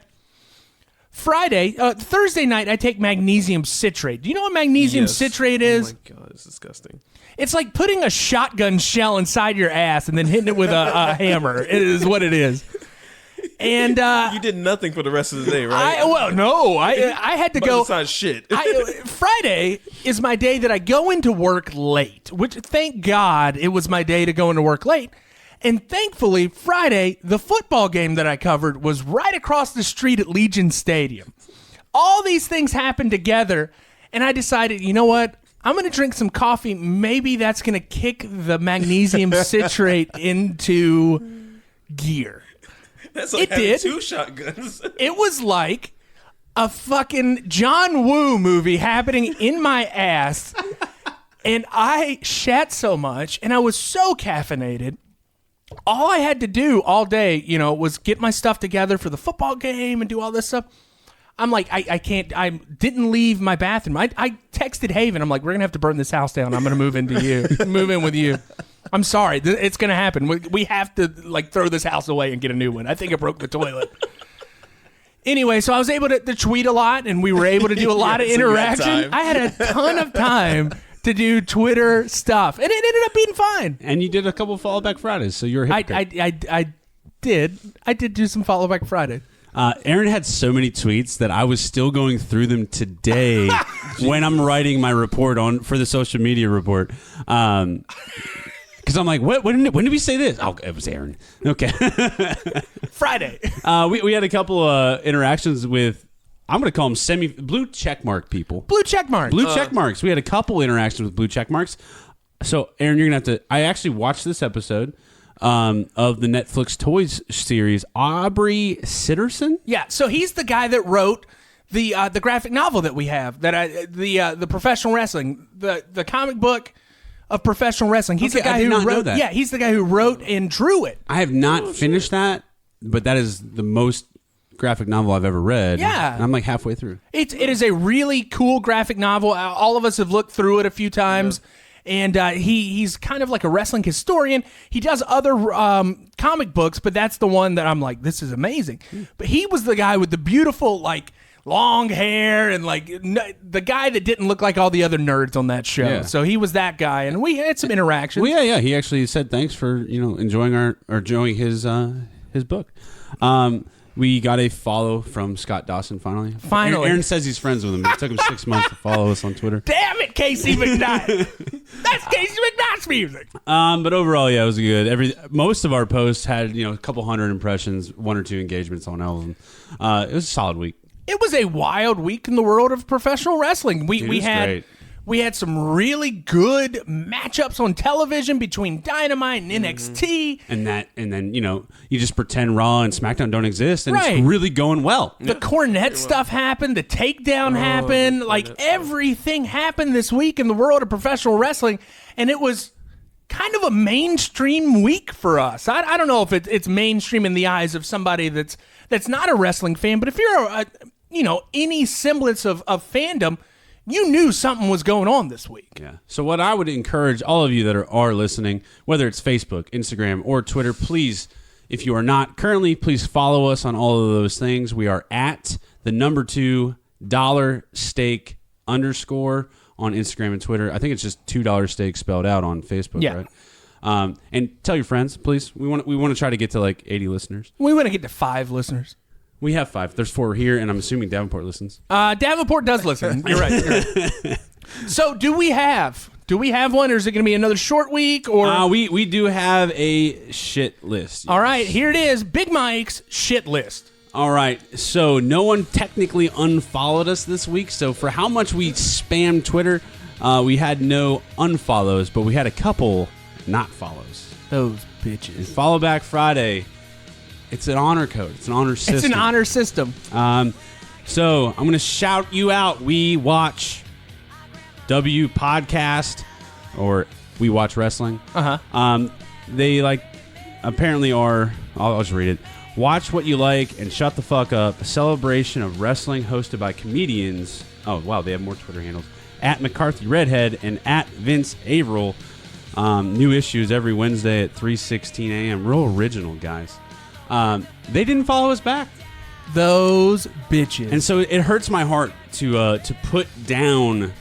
Thursday night, I take magnesium citrate. Do you know what magnesium citrate is? Oh my God, it's disgusting. It's like putting a shotgun shell inside your ass and then hitting it with a hammer. It is what it is. And you did nothing for the rest of the day, right? I had to go. Besides shit. Friday is my day that I go into work late, which thank God it was my day to go into work late. And thankfully, Friday, the football game that I covered was right across the street at Legion Stadium. All these things happened together, and I decided, you know what? I'm going to drink some coffee. Maybe that's going to kick the magnesium citrate into gear. That's like having 2 shotguns. It was like a fucking John Woo movie happening in my ass, and I shat so much, and I was so caffeinated. All I had to do all day, was get my stuff together for the football game and do all this stuff. I'm like, I can't, I didn't leave my bathroom. I texted Haven. I'm like, we're going to have to burn this house down. I'm going to move in with you. I'm sorry. It's going to happen. We have to throw this house away and get a new one. I think I broke the toilet. Anyway, so I was able to tweet a lot, and we were able to do a lot of interaction. I had a ton of time to do Twitter stuff, and it ended up being fine. And you did a couple Follow Back Fridays, so you're a hypocrite. I did do some Follow Back Friday. Aaron had so many tweets that I was still going through them today when I'm writing my report for the social media report. Because I'm like, when did we say this? Oh, it was Aaron. Okay. Friday. We had a couple interactions with, I'm going to call them blue checkmark people. Blue checkmarks. Blue checkmarks. We had a couple interactions with blue checkmarks. So, Aaron, you're going to have to, I actually watched this episode of the Netflix Toys series, Aubrey Sitterson. Yeah, so he's the guy that wrote the graphic novel that we have, the professional wrestling, the comic book of professional wrestling. He's the guy who wrote that. Yeah, he's the guy who wrote and drew it. I have not finished that, but that is the most graphic novel I've ever read. Yeah, and I'm like halfway through. It is a really cool graphic novel. All of us have looked through it a few times. Yeah. And he's kind of like a wrestling historian. He does other comic books, but that's the one that I'm like, this is amazing. But he was the guy with the beautiful, long hair and, the guy that didn't look like all the other nerds on that show. Yeah. So he was that guy, and we had some interactions. Well, yeah. He actually said thanks for, enjoying his book. We got a follow from Scott Dawson finally. Aaron says he's friends with him, but it took him 6 months to follow us on Twitter. Damn it, Casey McKnight. That's Casey McKnight's music. But overall, yeah, it was good. Most of our posts had, a couple hundred impressions, 1 or 2 engagements on all of them. It was a solid week. It was a wild week in the world of professional wrestling. We had some really good matchups on television between Dynamite and NXT. And then, you just pretend Raw and SmackDown don't exist, and it's really going well. The Cornette stuff happened. The takedown happened. Everything happened this week in the world of professional wrestling, and it was kind of a mainstream week for us. I don't know if it's mainstream in the eyes of somebody that's not a wrestling fan, but if you're any semblance of fandom, you knew something was going on this week. Yeah. So what I would encourage all of you that are listening, whether it's Facebook, Instagram, or Twitter, please, if you are not currently, please follow us on all of those things. We are at the $2 steak _ on Instagram and Twitter. I think it's just $2 steak spelled out on Facebook, right? And tell your friends, please. We want to try to get to like 80 listeners. We want to get to 5 listeners. We have 5. There's 4 here, and I'm assuming Davenport listens. Davenport does listen. You're right. So do we have one, or is it going to be another short week? Or we do have a shit list. Yes. All right, here it is. Big Mike's shit list. All right, so no one technically unfollowed us this week. So for how much we spammed Twitter, we had no unfollows, but we had a couple not follows. Those bitches. And Follow Back Friday, it's an honor code. It's an honor system. It's an honor system. So I'm going to shout you out. We Watch W Podcast, or We Watch Wrestling. They apparently are, I'll just read it. Watch what you like and shut the fuck up. A celebration of wrestling hosted by comedians. Oh, wow, they have more Twitter handles. At McCarthy Redhead and at Vince Averill. New issues every Wednesday at 3:16 a.m. Real original, guys. They didn't follow us back. Those bitches. And so it hurts my heart to put down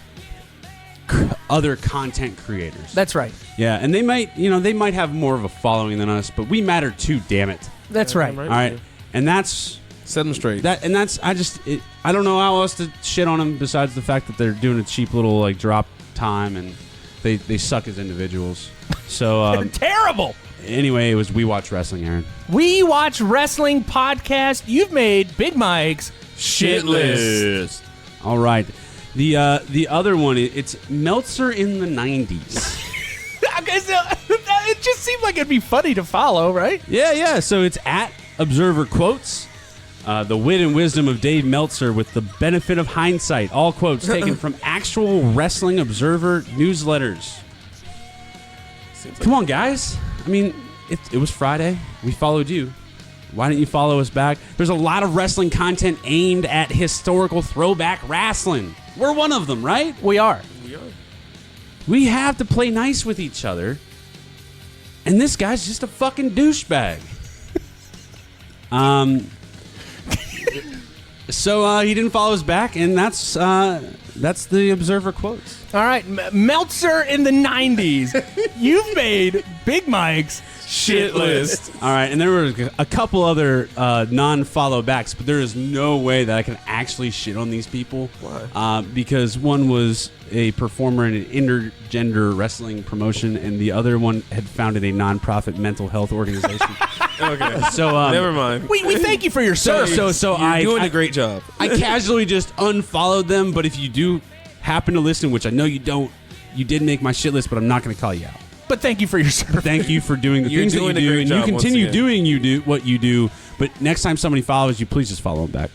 other content creators. That's right. Yeah, and they might have more of a following than us, but we matter too, damn it. That's right. All right. And that's set them straight. I don't know how else to shit on them besides the fact that they're doing a cheap little drop time, and they suck as individuals. So they're terrible. Anyway, it was We Watch Wrestling, Aaron. We Watch Wrestling podcast. You've made Big Mike's shit list. All right. The other one, it's Meltzer in the 90s. Okay, so it just seemed like it'd be funny to follow, right? Yeah. So it's at Observer Quotes. The wit and wisdom of Dave Meltzer with the benefit of hindsight. All quotes taken from actual Wrestling Observer newsletters. Come on, guys. I mean, it was Friday. We followed you. Why didn't you follow us back? There's a lot of wrestling content aimed at historical throwback wrestling. We're one of them, right? We are. We have to play nice with each other. And this guy's just a fucking douchebag. So he didn't follow us back, and that's the Observer Quotes. All right, Meltzer in the 90s. You've made Big Mike's shit list. All right, and there were a couple other non-follow backs, but there is no way that I can actually shit on these people. Why? Because one was a performer in an intergender wrestling promotion, and the other one had founded a non-profit mental health organization. Okay, so never mind. We thank you for your service. So You're doing a great job. I casually just unfollowed them, but if you do happen to listen, which I know you don't, you did make my shit list, but I'm not going to call you out. But thank you for your service. Thank you for doing the You're things doing that you a do, great and job you continue once again. doing what you do. But next time somebody follows you, please just follow them back.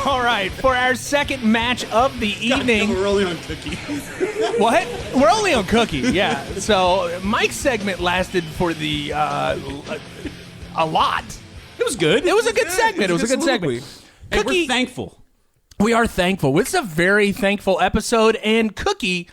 All right, for our second match of the evening. We're only on Cookie. What? We're only on Cookie, yeah. So Mike's segment lasted for the a lot. It was good. It was a good segment. It was a good segment. And Cookie, we're thankful. we are thankful. This is a very thankful episode, and Cookie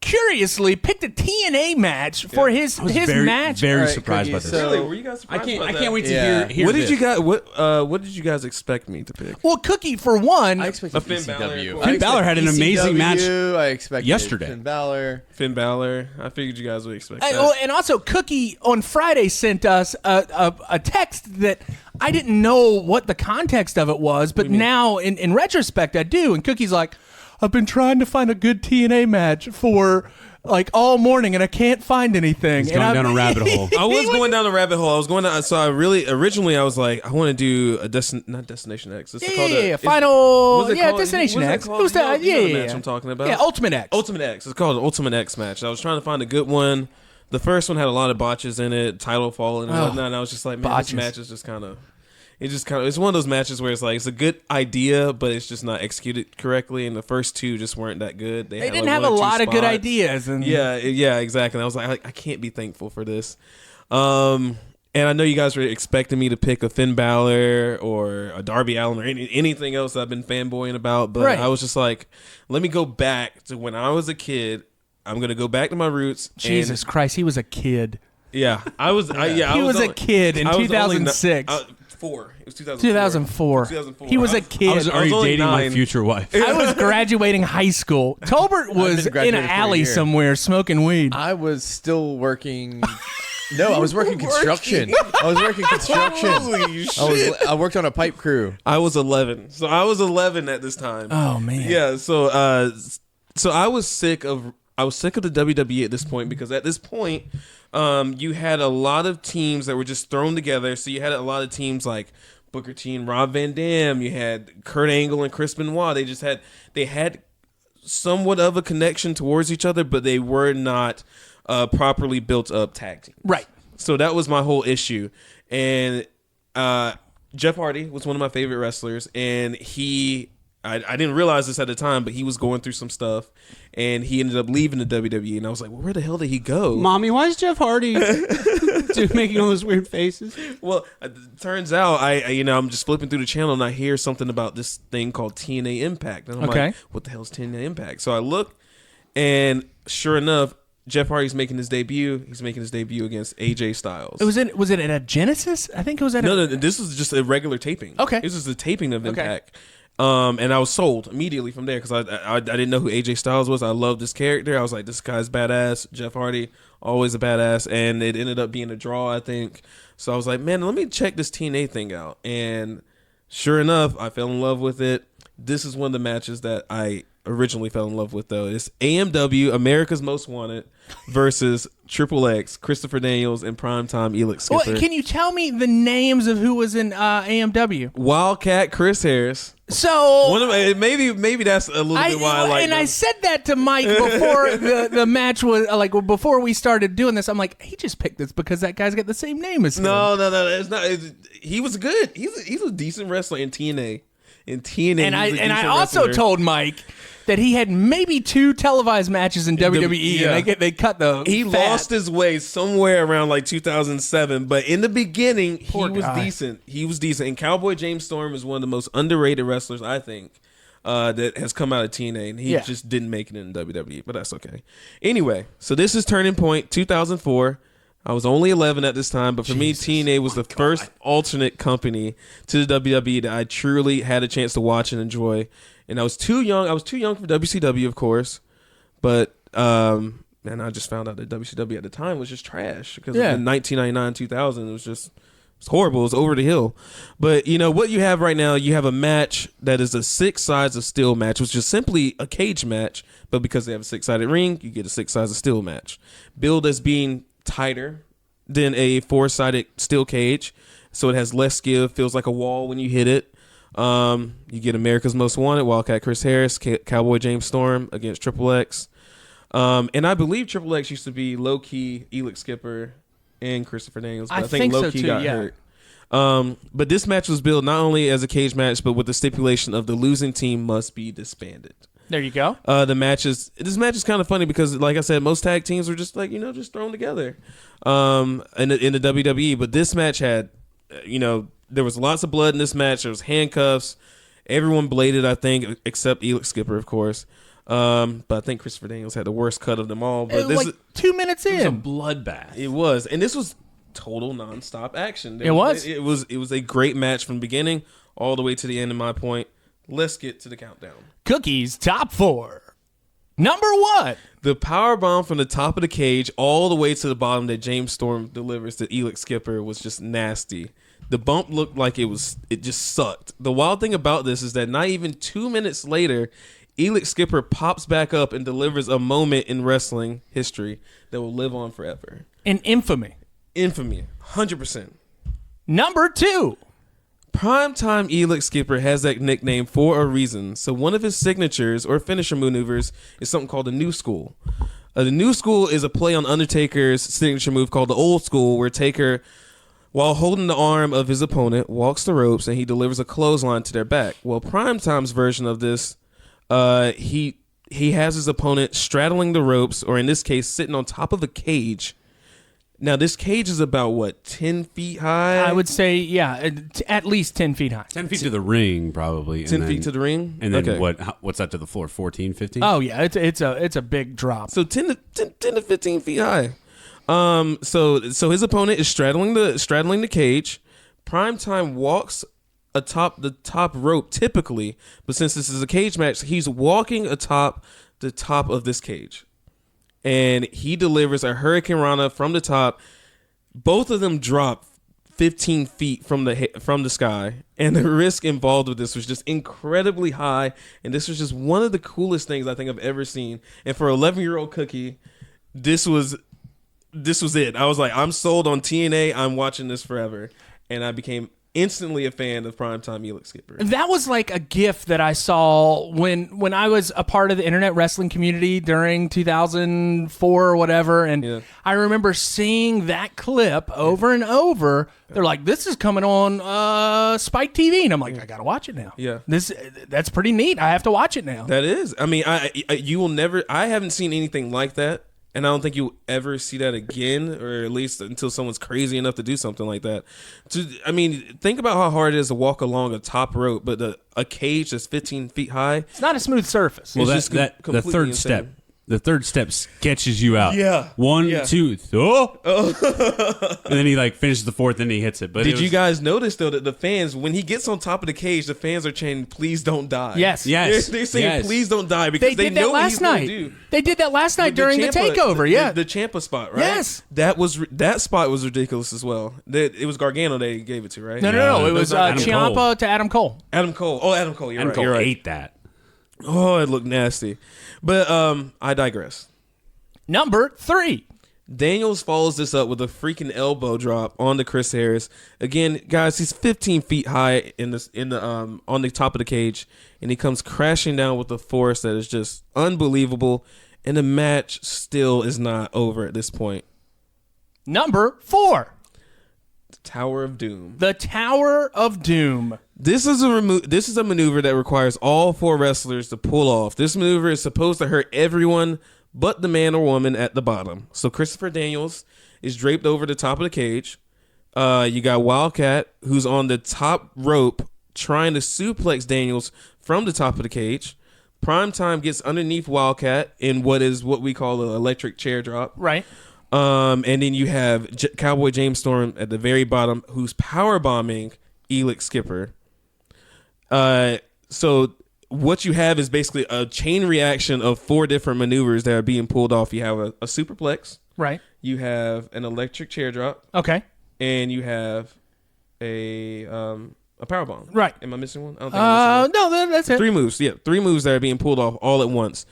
curiously picked a TNA match for his match. Very All right, surprised by Cookie, this. so- Really? Were you guys surprised? I about can't that? wait to Yeah. hear What this. did you guys? What did you guys expect me to pick? Well, Cookie, for one, I expected A Finn Balor, ECW. of Finn Balor had an amazing match I expected yesterday. Finn Balor. Finn Balor. I figured you guys would expect that. and also Cookie on Friday sent us a text that I didn't know what the context of it was, but now in retrospect I do. And Cookie's like, I've been trying to find a good TNA match for like all morning and I can't find anything. He's going down a rabbit hole. I was going down a rabbit hole. I was going down. So I really originally I was like, I want to do a not Destination X. It's called Destination X. It was that? the match I'm talking about. Yeah, Ultimate X. Ultimate X. It's called an Ultimate X match. I was trying to find a good one. The first one had a lot of botches in it, title falling and whatnot. And I was just like, man, botches. this match is just kind of. it just kind of, it's one of those matches where it's like it's a good idea, but it's just not executed correctly. And the first two just weren't that good. They had, didn't like, have a one or two lot of good spots. ideas. And Yeah, exactly. And I was like, I can't be thankful for this. And I know you guys were expecting me to pick a Finn Balor or a Darby Allin or anything else I've been fanboying about, but Right. I was just like, let me go back to when I was a kid. I'm gonna go back to my roots. Jesus Christ, he was a kid. Yeah, I was. He was a kid in 2006. 4. It was 2004. 2004. He was a kid. Are you only dating my 9. future wife? I was graduating high school. Tolbert was in graduating an for a alley year. somewhere smoking weed. I was still working. No, I was working construction. I was working construction. Holy shit! I worked on a pipe crew. I was 11. So I was 11 at this time. Oh man. Yeah. So I was sick of the WWE at this point, because at this point, you had a lot of teams that were just thrown together. So you had a lot of teams like Booker T and Rob Van Dam. You had Kurt Angle and Chris Benoit. They had somewhat of a connection towards each other, but they were not properly built up tag team. Right. So that was my whole issue. And Jeff Hardy was one of my favorite wrestlers, and I didn't realize this at the time, but he was going through some stuff, and he ended up leaving the WWE. And I was like, well, where the hell did he go? Mommy, why is Jeff Hardy making all those weird faces? Well, it turns out I'm just flipping through the channel, and I hear something about this thing called TNA Impact, and I'm like, what the hell is TNA Impact? So I look, and sure enough, Jeff Hardy's making his debut. He's making his debut against AJ Styles. Was it at a Genesis? I think it was at No, this was just a regular taping. Okay. This was a taping of Impact. And I was sold immediately from there, because I didn't know who AJ Styles was. I loved this character. I was like, this guy's badass. Jeff Hardy, always a badass. And it ended up being a draw, I think. So I was like, man, let me check this TNA thing out. And sure enough, I fell in love with it. This is one of the matches that I originally fell in love with, though. It's AMW, America's Most Wanted, versus Triple X, Christopher Daniels, and Primetime Elix Skipper. Well, can you tell me the names of who was in AMW? Wildcat Chris Harris. So One of my, maybe that's a little bit why I like and them. I said that to Mike before the match was before we started doing this. I'm like, he just picked this because that guy's got the same name as him. No, it's not. He was good. He's a decent wrestler in TNA. And I also told Mike that he had maybe 2 televised matches in WWE, yeah. and they cut the he fat. lost his way somewhere around like 2007, but in the beginning Poor he was guy. decent. He was decent. And Cowboy James Storm is one of the most underrated wrestlers, I think, that has come out of TNA, and he just didn't make it in WWE, but that's okay. Anyway, so this is Turning Point 2004. I was only 11 at this time, but for me, TNA was the first alternate company to the WWE that I truly had a chance to watch and enjoy. And I was too young. I was too young for WCW, of course, but and I just found out that WCW at the time was just trash, because in 1999, 2000, it was horrible. It was over the hill. But you know what you have right now? You have a match that is a 6 sides of steel match, which is simply a cage match, but because they have a 6-sided ring, you get a 6 sides of steel match. Billed as being tighter than a 4-sided steel cage, so it has less give, feels like a wall when you hit it. You get America's Most Wanted, Wildcat Chris Harris, Cowboy James Storm against Triple X, and I believe Triple X used to be low key Elix Skipper and Christopher Daniels, but I think low key got hurt. But this match was billed not only as a cage match, but with the stipulation of the losing team must be disbanded. There you go. This match is kind of funny because, like I said, most tag teams were just just thrown together in the WWE. But this match had, there was lots of blood in this match. There was handcuffs. Everyone bladed, I think, except Elix Skipper, of course. But I think Christopher Daniels had the worst cut of them all. But It was 2 minutes It was a in. bloodbath. it was, and this was total nonstop action. It was. It was a great match from the beginning all the way to the end. Of my point. Let's get to the countdown. Cookies top 4. Number 1. The power bomb from the top of the cage all the way to the bottom that James Storm delivers to Elix Skipper was just nasty. The bump looked like it just sucked. The wild thing about this is that not even 2 minutes later, Elix Skipper pops back up and delivers a moment in wrestling history that will live on forever. In infamy. Infamy, 100%. Number 2. Primetime Elix Skipper has that nickname for a reason. So one of his signatures or finisher maneuvers is something called the New School. The New School is a play on Undertaker's signature move called the Old School, where Taker while holding the arm of his opponent, walks the ropes, and he delivers a clothesline to their back. Well, Primetime's version of this, he has his opponent straddling the ropes, or in this case, sitting on top of a cage. Now, this cage is about, what, 10 feet high? I would say, yeah, at least 10 feet high. 10 feet to the ring, probably. 10 feet to the ring? And then what's that to the floor? 14, 15? Oh, yeah, it's a big drop. So 10 to 15 feet high. So his opponent is straddling the cage. Primetime walks atop the top rope typically, but since this is a cage match, he's walking atop the top of this cage. And he delivers a Hurricane Rana from the top. Both of them drop 15 feet from the sky, and the risk involved with this was just incredibly high. And this was just one of the coolest things I think I've ever seen. And for an 11-year-old Cookie, this was it. I was like, I'm sold on TNA. I'm watching this forever, and I became instantly a fan of Primetime Elix Skipper. That was like a gift that I saw when I was a part of the internet wrestling community during 2004 or whatever, and I remember seeing that clip over and over. They're like, "This is coming on Spike TV," and I'm like, "I gotta watch it now." Yeah, that's pretty neat. I have to watch it now. That is. I mean, you will never. I haven't seen anything like that. And I don't think you'll ever see that again, or at least until someone's crazy enough to do something like that. I mean, think about how hard it is to walk along a top rope, but a cage that's 15 feet high. It's not a smooth surface. Well, the third insane. step. The third step sketches you out. Yeah. 1, 2, and then he finishes the fourth, and he hits it. But did you guys notice though that the fans, when he gets on top of the cage, the fans are chanting, "Please don't die." Yes. They're saying, "Please don't die," because they did know that last night. They did that last night during the takeover. Yeah, the Ciampa spot, right? Yes, that spot was ridiculous as well. It was Gargano they gave it to, right? No. It was Ciampa to Adam Cole. Adam Cole. Oh, Adam Cole. You're Cole right. ate that. Oh, it looked nasty. But I digress. Number 3. Daniels follows this up with a freaking elbow drop onto Chris Harris. Again, guys, he's 15 feet high on the top of the cage, and he comes crashing down with a force that is just unbelievable. And the match still is not over at this point. Number 4. The Tower of Doom. The Tower of Doom. This is a maneuver that requires all 4 wrestlers to pull off. This maneuver is supposed to hurt everyone but the man or woman at the bottom. So Christopher Daniels is draped over the top of the cage. You got Wildcat, who's on the top rope trying to suplex Daniels from the top of the cage. Primetime gets underneath Wildcat in what we call an electric chair drop. Right. And then you have Cowboy James Storm at the very bottom, who's power bombing Elix Skipper. So what you have is basically a chain reaction of 4 different maneuvers that are being pulled off. You have a superplex. Right. You have an electric chair drop. Okay. And you have a power bomb. Right. Am I missing one? I don't think I'm missing one. No, that's it. 3 moves. Yeah, 3 moves that are being pulled off all at once.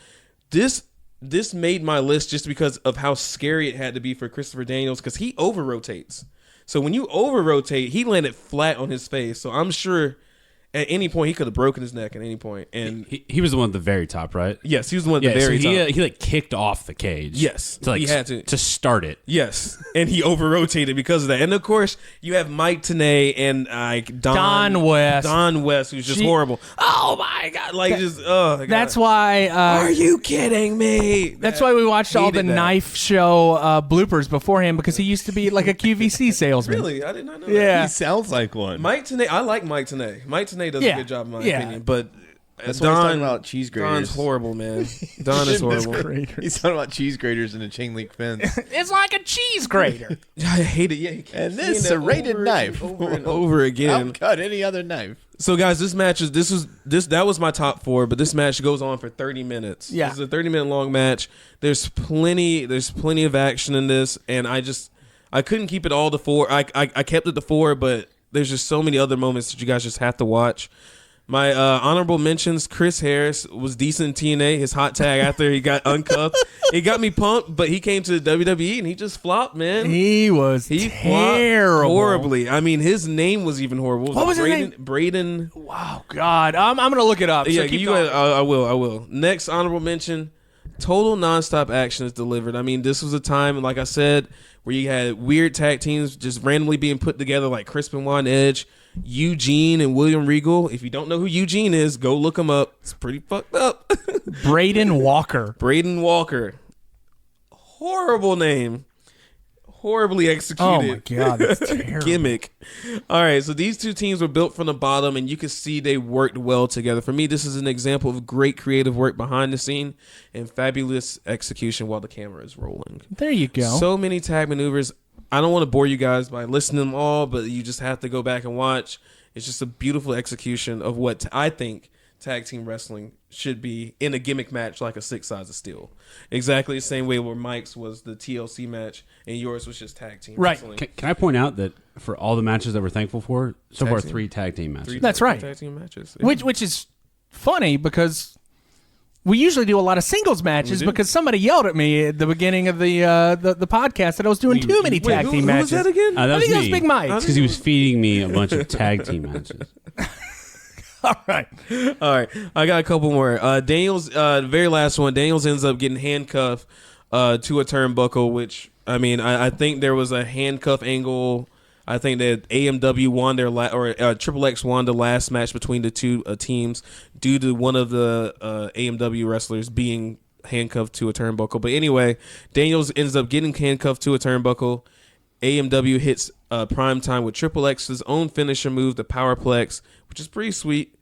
This made my list just because of how scary it had to be for Christopher Daniels, because he over-rotates. So when you over-rotate, he landed flat on his face. So I'm sure at any point he could have broken his neck at any point. And he was the one at the very top, right? Yes, he was the one at the very top. He kicked off the cage. Yes, he had to start it. Yes, and he over-rotated because of that. And of course, you have Mike Tenay and Don West, who's just horrible. Oh my god! That's why. Are you kidding me? That's why we watched all the knife show bloopers beforehand, because he used to be like a QVC salesman. Really, I did not know. Yeah, he sounds like one. Mike Tenay. I like Mike Tenay. Mike Tenay does a good job, in my opinion. But that's why he's talking about cheese graters. Don's horrible, man. Don is horrible. He's talking about cheese graters and a chain link fence. It's like a cheese grater. I hate it. Yeah, and this serrated knife over and over again. Outcut any other knife. So guys, that was my top 4, but this match goes on for 30 minutes. Yeah, this is a 30-minute long match. There's plenty of action in this, and I couldn't keep it all to 4. I kept it to 4, but there's just so many other moments that you guys just have to watch. My honorable mentions: Chris Harris was decent in TNA. His hot tag after he got uncuffed, it got me pumped. But he came to the WWE and he just flopped, man. He terrible, horribly. I mean, his name was even horrible. What was his name? Braden. Wow, God, I'm gonna look it up. So yeah, I will. Next honorable mention: Total nonstop action is delivered. I mean, this was a time, like I said, where you had weird tag teams just randomly being put together, like Chris Benoit and Edge, Eugene and William Regal. If you don't know who Eugene is, go look him up. It's pretty fucked up. Braden Walker. Braden Walker. Horrible name. Horribly executed. Oh my God, that's terrible. Gimmick. All right, so these two teams were built from the bottom, and you can see they worked well together. For me, this is an example of great creative work behind the scene and fabulous execution while the camera is rolling. There you go. So many tag maneuvers. I don't want to bore you guys by listing them all, but you just have to go back and watch. It's just a beautiful execution of what I think tag team wrestling should be in a gimmick match, like a 6 Sides of Steel. Exactly the same way where Mike's was the TLC match and yours was just tag team wrestling. Can I point out that for all the matches that we're thankful for, so far 3 tag team matches. That's right. Tag team matches. Which is funny because we usually do a lot of singles matches because somebody yelled at me at the beginning of the podcast that I was doing too many tag team matches. Who was that again? That I was think that was me. Big Mike. It's because he was feeding me a bunch of tag team matches. All right. I got a couple more. Daniels, the very last one, Daniels ends up getting handcuffed to a turnbuckle, which, I mean, I think there was a handcuff angle. I think that AMW won their Triple X won the last match between the two teams due to one of the AMW wrestlers being handcuffed to a turnbuckle. But anyway, Daniels ends up getting handcuffed to a turnbuckle. AMW hits prime time with Triple X's own finisher move, the Powerplex, which is pretty sweet.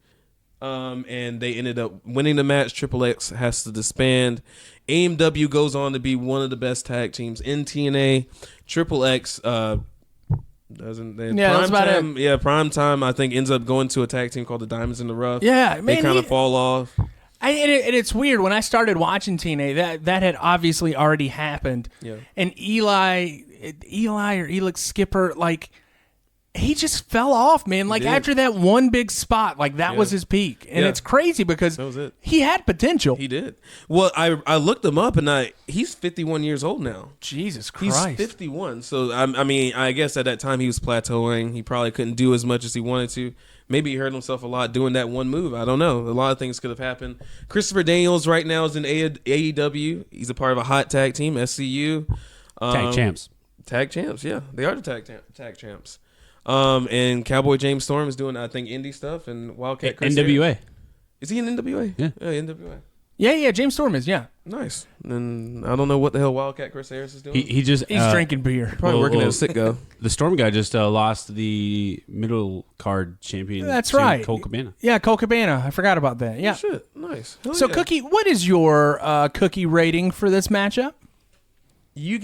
And they ended up winning the match. Triple X has to disband. AMW goes on to be one of the best tag teams in TNA. Triple X doesn't. That's about it. Yeah, prime time. I think ends up going to a tag team called the Diamonds in the Rough. Yeah, man, they kind of fall off. And it's weird when I started watching TNA that had obviously already happened. Yeah. And Eli or Elix Skipper, like, he just fell off, man. Like, after that one big spot, like, that was his peak. And it's crazy because that was it. He had potential. He did. Well, I looked him up, and he's 51 years old now. Jesus Christ. He's 51. So, I mean, I guess at that time he was plateauing. He probably couldn't do as much as he wanted to. Maybe he hurt himself a lot doing that one move. I don't know. A lot of things could have happened. Christopher Daniels right now is in AEW. He's a part of a hot tag team, SCU. Tag champs. Tag champs, yeah. They are the tag champs. And Cowboy James Storm is doing, I think, indie stuff, and Wildcat Chris NWA. Harris. Is he in NWA? Yeah. NWA. Yeah, James Storm is, yeah. Nice. And I don't know what the hell Wildcat Chris Harris is doing. He's drinking beer. Probably working at a Sitco. The Storm guy just lost the middle card champion. That's to right. Colt Cabana. Yeah, Colt Cabana. I forgot about that. Yeah. Oh, shit. Nice. Hell So, yeah. Cookie, what is your Cookie rating for this matchup? You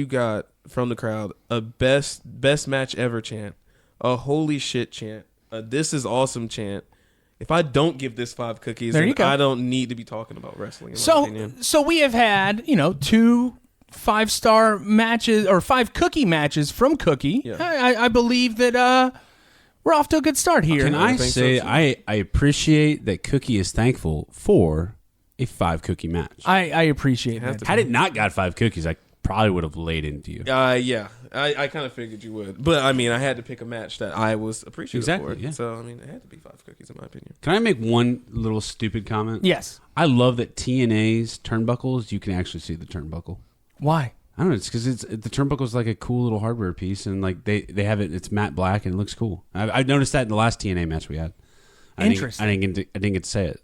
got from the crowd a best match ever chant, a holy shit chant, a this is awesome chant. If I don't give this 5 cookies, there you then go. I don't need to be talking about wrestling. In my opinion. So we have had 2 5-star matches or 5 cookie matches from Cookie. Yeah. I believe that we're off to a good start here. Can I think say so, too. I appreciate that Cookie is thankful for a 5 cookie match. I appreciate that. Had it not got 5 cookies, I probably would have laid into you. Yeah, I kind of figured you would, but I mean, I had to pick a match that I was appreciative Exactly, for. yeah. So I mean, it had to be 5 cookies in my opinion. Can I make one little stupid comment? Yes. I love that TNA's turnbuckles, you can actually see the turnbuckle. Why? I don't know. It's because the turnbuckle's like a cool little hardware piece, and like they have it. It's matte black and it looks cool. I noticed that in the last TNA match we had. Interesting. I didn't get to say it.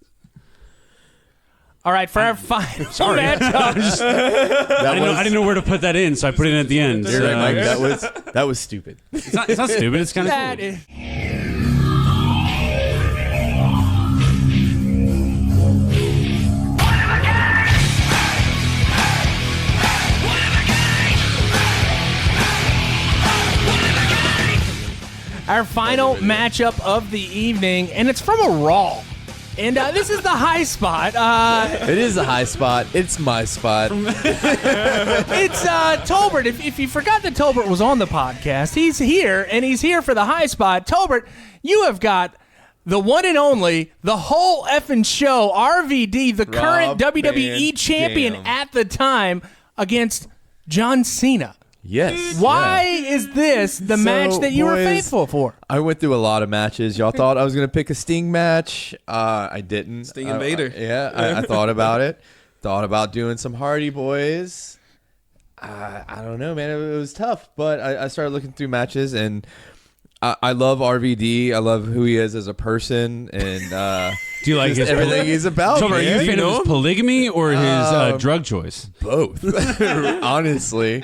All right, for our final matchup. I didn't know where to put that in, so I put it in at the end. You're right, Mike. That was stupid. It's not stupid. It's kind of That cool. is- Our final matchup of the evening, and it's from a Raw. And this is the high spot. It is a high spot. It's my spot. It's Tolbert. If you forgot that Tolbert was on the podcast, he's here, and he's here for the high spot. Tolbert, you have got the one and only, the whole effing show, RVD, the current WWE Van champion Dam. at the time, against John Cena. Yes. Why yeah. is this the match that you were boys, faithful for? I went through a lot of matches. Y'all thought I was going to pick a Sting match. I didn't. Sting and Vader. I thought about it. thought about doing some Hardy Boys. I don't know, man. It was tough, but I started looking through matches, and I love RVD. I love who he is as a person, and do you like his everything he's about? So are you a fan of his polygamy or his drug choice? Both, honestly.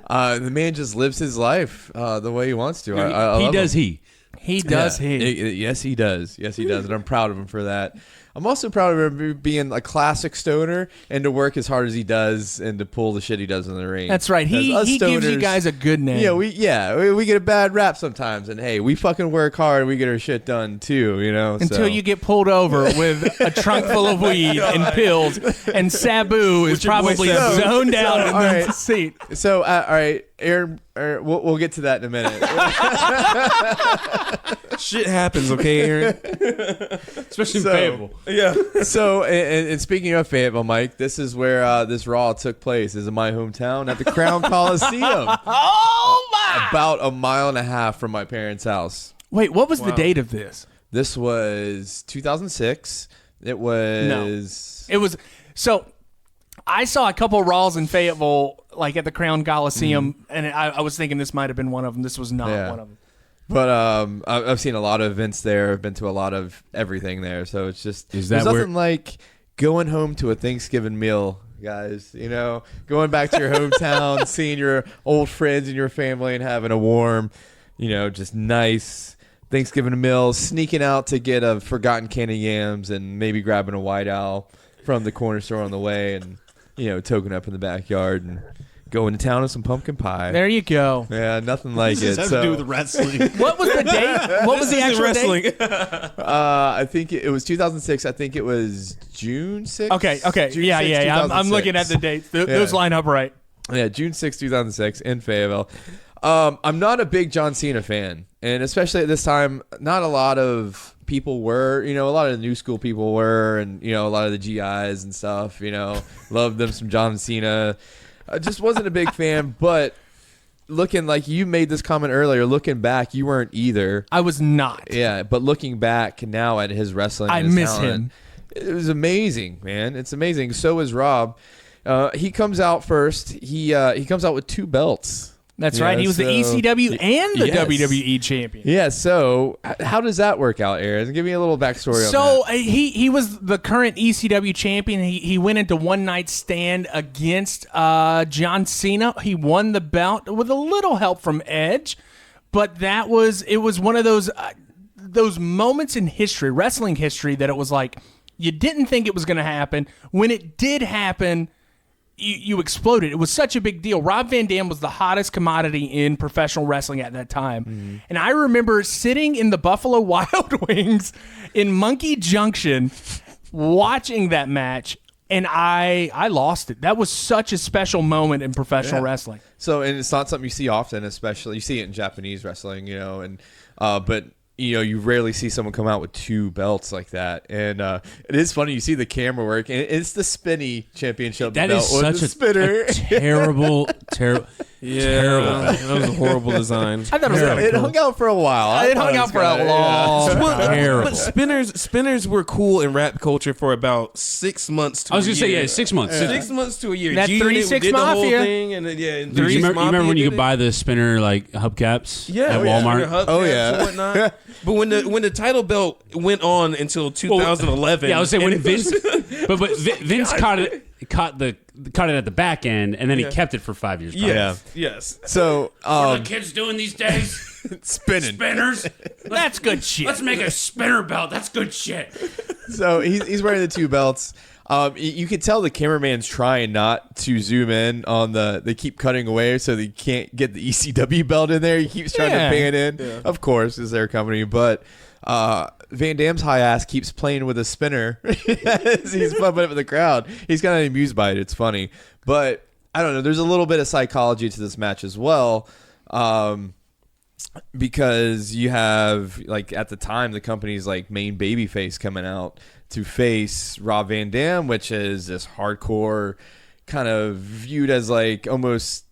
The man just lives his life the way he wants to. I love him. He does. Yes, he does. Yes, he does, and I'm proud of him for that. I'm also proud of him being a classic stoner and to work as hard as he does and to pull the shit he does in the ring. That's right. He gives you guys a good name. Yeah, we get a bad rap sometimes, and hey, we fucking work hard. We get our shit done too, Until you get pulled over with a trunk full of weed and pills, and Sabu is probably zoned out in the seat. So, all right, Aaron, we'll get to that in a minute. Shit happens, okay, Aaron? Especially in Fayetteville. Yeah. So, and speaking of Fayetteville, Mike, this is where this Raw took place. This is in my hometown at the Crown Coliseum. Oh, my! About a mile and a half from my parents' house. Wait, what was the date of this? This was 2006. It was... No. It was... So, I saw a couple Raws in Fayetteville, like at the Crown Coliseum, and I was thinking this might have been one of them. This was not one of them. But I've seen a lot of events there. I've been to a lot of everything there. So it's just there's nothing like going home to a Thanksgiving meal, guys. Going back to your hometown, seeing your old friends and your family, and having a warm, just nice Thanksgiving meal. Sneaking out to get a forgotten can of yams and maybe grabbing a White Owl from the corner store on the way, and toking up in the backyard and going to town with some pumpkin pie. There you go. Yeah, nothing like it. What does this have to do with wrestling? What was the date? What was the actual wrestling date? I think it was 2006. I think it was June 6th. Okay. June Yeah. 6th, I'm looking at the dates. Those line up right. Yeah, June 6, 2006 in Fayetteville. I'm not a big John Cena fan, and especially at this time, not a lot of people were. A lot of the new school people were, and a lot of the GIs and stuff. Loved them some John Cena. I just wasn't a big fan, but looking like you made this comment earlier, looking back, you weren't either. I was not. Yeah, but looking back now at his wrestling, I his miss talent, him. It was amazing, man. It's amazing. So is Rob. He comes out first. He comes out with 2 belts. That's right. He was the ECW and the WWE champion. Yeah. So how does that work out, Aaron? Give me a little backstory on that. So he was the current ECW champion. He went into one night stand against John Cena. He won the belt with a little help from Edge, but it was one of those moments in history, wrestling history, that it was like you didn't think it was going to happen. When it did happen, you exploded. It was such a big deal. Rob Van Dam was the hottest commodity in professional wrestling at that time. Mm-hmm. And I remember sitting in the Buffalo Wild Wings in Monkey Junction watching that match, and I lost it. That was such a special moment in professional wrestling. So, and it's not something you see often, especially you see it in Japanese wrestling, but you rarely see someone come out with 2 belts like that. And it is funny. You see the camera work, and it's the spinny championship that belt. That is such a terrible. That was a horrible design. I thought it hung out for a while. It hung out for a long time. But spinners were cool in rap culture for about 6 months to a year. I was going to say, 6 months. 6 months to a year. That G-Unit 36 did the whole Mafia. thing. And you remember when you could buy the spinner like hubcaps at Walmart? And whatnot. But when the title belt went on until 2011. I was saying when Vince, but Vince caught it at the back end, and then he kept it for 5 years. Yes. So what are the kids doing these days? Spinning spinners. That's good shit. Let's make a spinner belt. That's good shit. So he's wearing the 2 belts. You could tell the cameraman's trying not to zoom in on they keep cutting away so they can't get the ECW belt in there. He keeps trying to pan in. Yeah. Of course, it's their company, but Van Dam's high ass keeps playing with a spinner as he's pumping up in the crowd. He's kind of amused by it. It's funny, but I don't know. There's a little bit of psychology to this match as well. Because you have, like, at the time, the company's like main babyface coming out to face Rob Van Dam, which is this hardcore kind of viewed as like almost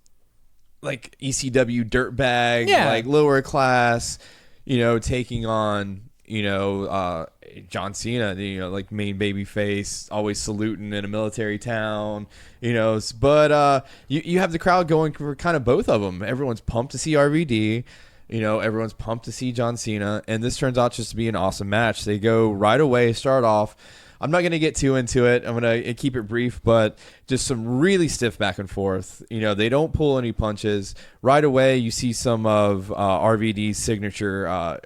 like ECW dirtbag, like lower class, taking on John Cena, like main baby face, always saluting in a military town, but you have the crowd going for kind of both of them. Everyone's pumped to see RVD. Everyone's pumped to see John Cena, and this turns out just to be an awesome match. They go right away, start off. I'm not going to get too into it. I'm going to keep it brief, but just some really stiff back and forth. They don't pull any punches. Right away, you see some of RVD's signature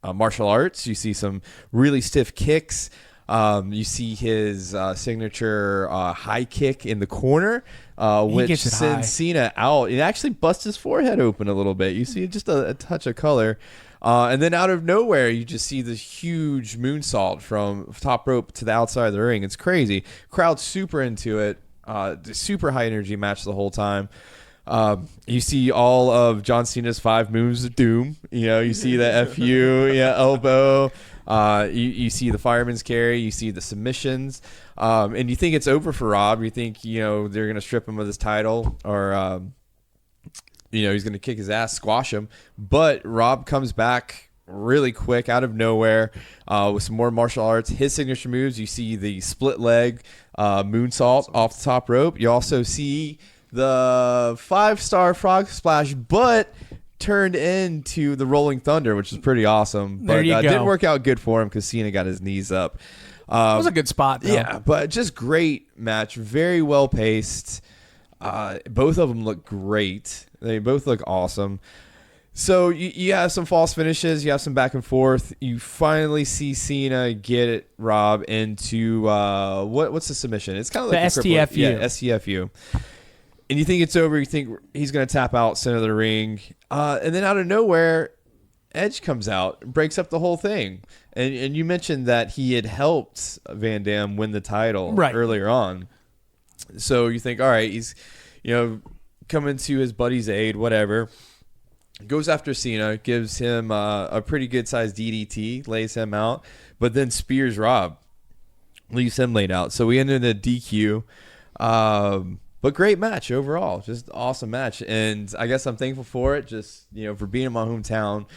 martial arts. You see some really stiff kicks. You see his signature high kick in the corner, which sends Cena out. It actually busts his forehead open a little bit. You see just a touch of color. And then out of nowhere, you just see this huge moonsault from top rope to the outside of the ring. It's crazy. Crowd's super into it. Super high energy match the whole time. You see all of John Cena's 5 moves of doom. You see the FU, elbow. You see the fireman's carry. You see the submissions. And you think it's over for Rob. You think, they're going to strip him of his title or, he's going to kick his ass, squash him. But Rob comes back really quick out of nowhere with some more martial arts. His signature moves, you see the split leg moonsault off the top rope. You also see the 5-star frog splash, but turned into the Rolling Thunder, which is pretty awesome. But didn't work out good for him because Cena got his knees up. It was a good spot, though. Yeah, but just great match. Very well paced. Both of them look great. They both look awesome. So you have some false finishes. You have some back and forth. You finally see Cena get Rob into what's the submission? It's kind of like the STFU. Yeah, STFU. And you think it's over. You think he's going to tap out center of the ring. And then out of nowhere, Edge comes out, breaks up the whole thing. And you mentioned that he had helped Van Dam win the title earlier on. So you think, all right, he's, coming to his buddy's aid, whatever. Goes after Cena, gives him a pretty good-sized DDT, lays him out, but then spears Rob, leaves him laid out. So we ended in a DQ. But great match overall. Just awesome match. And I guess I'm thankful for it, just, for being in my hometown.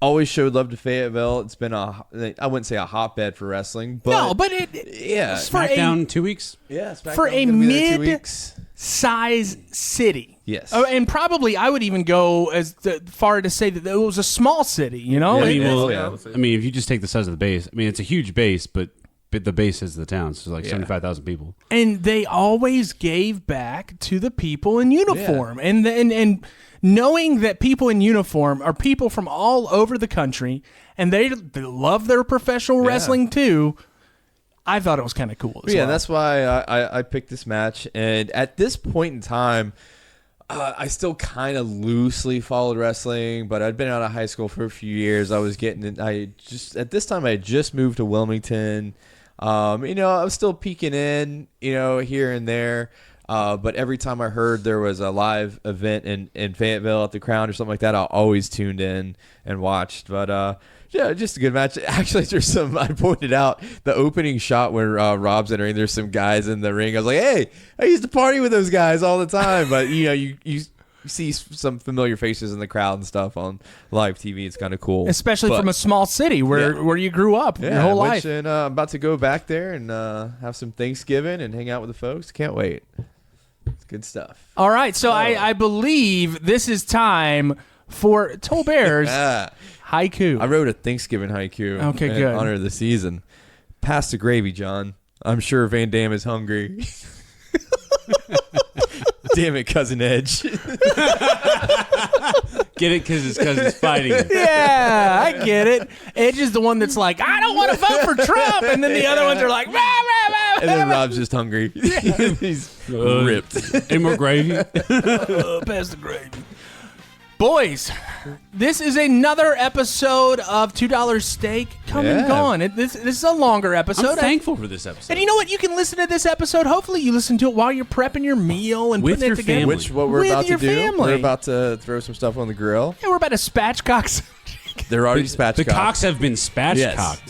Always showed love to Fayetteville. It's been I wouldn't say a hotbed for wrestling, but no, but SmackDown 2 weeks. Yeah, SmackDown for a mid-size city. Yes, and probably I would even go as far to say that it was a small city. Yeah, I mean, if you just take the size of the base, it's a huge base, but the base is the town, so like 75,000 people. And they always gave back to the people in uniform, and knowing that people in uniform are people from all over the country, and they love their professional wrestling too. I thought it was kind of cool. Yeah, that's why I picked this match. And at this point in time, I still kind of loosely followed wrestling, but I'd been out of high school for a few years. At this time I had just moved to Wilmington. I was still peeking in, here and there. But every time I heard there was a live event in Fayetteville at the Crown or something like that, I always tuned in and watched. But just a good match. Actually, I pointed out the opening shot where Rob's entering, there's some guys in the ring. I was like, hey, I used to party with those guys all the time. But, you see some familiar faces in the crowd and stuff on live TV. It's kind of cool. Especially from a small city where you grew up your whole life. And I'm about to go back there and have some Thanksgiving and hang out with the folks. Can't wait. It's good stuff. All right, so I believe this is time for Tolbert's haiku. I wrote a Thanksgiving haiku in honor of the season. Pass the gravy, John. I'm sure Van Dam is hungry. Damn it, Cousin Edge. Get it? Because his cousin's fighting him. Yeah, I get it. Edge is the one that's like, I don't want to vote for Trump. And then the other ones are like, rah, rah, rah. And then Rob's just hungry. He's ripped. Any more gravy? Pass the gravy. Boys, this is another episode of $2 Steak come and gone. This is a longer episode. I'm thankful for this episode. And you know what? You can listen to this episode. Hopefully you listen to it while you're prepping your meal and with putting your it together. family. Which what we're with about to your do. Family. We're about to throw some stuff on the grill. Yeah, we're about to spatchcock. They're already spatchcocked. The cocks have been spatchcocked. Yes.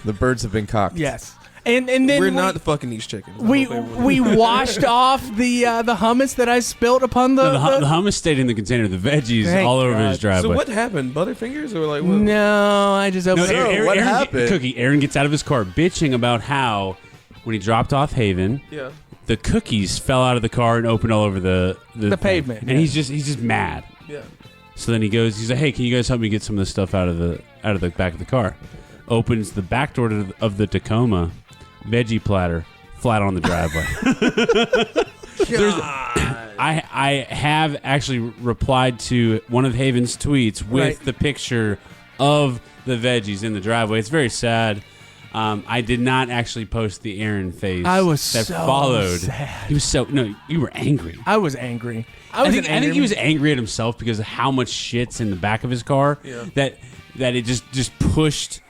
The birds have been cocked. Yes. And then we're not fucking these chickens. We washed off the hummus that I spilt upon the hummus stayed in the container. The veggies all over his driveway. So what happened? Butterfingers or like what? No, I just opened it. What happened? Aaron gets out of his car bitching about how when he dropped off Haven, the cookies fell out of the car and opened all over the pavement. And he's just mad. Yeah. So then he's like, hey, can you guys help me get some of this stuff out of the back of the car? Opens the back door of the Tacoma, veggie platter, flat on the driveway. I have actually replied to one of Haven's tweets with the picture of the veggies in the driveway. It's very sad. I did not actually post the Aaron face. I was that so followed. sad. He was you were angry. I was angry. I think he was angry at himself because of how much shit's in the back of his car that it just pushed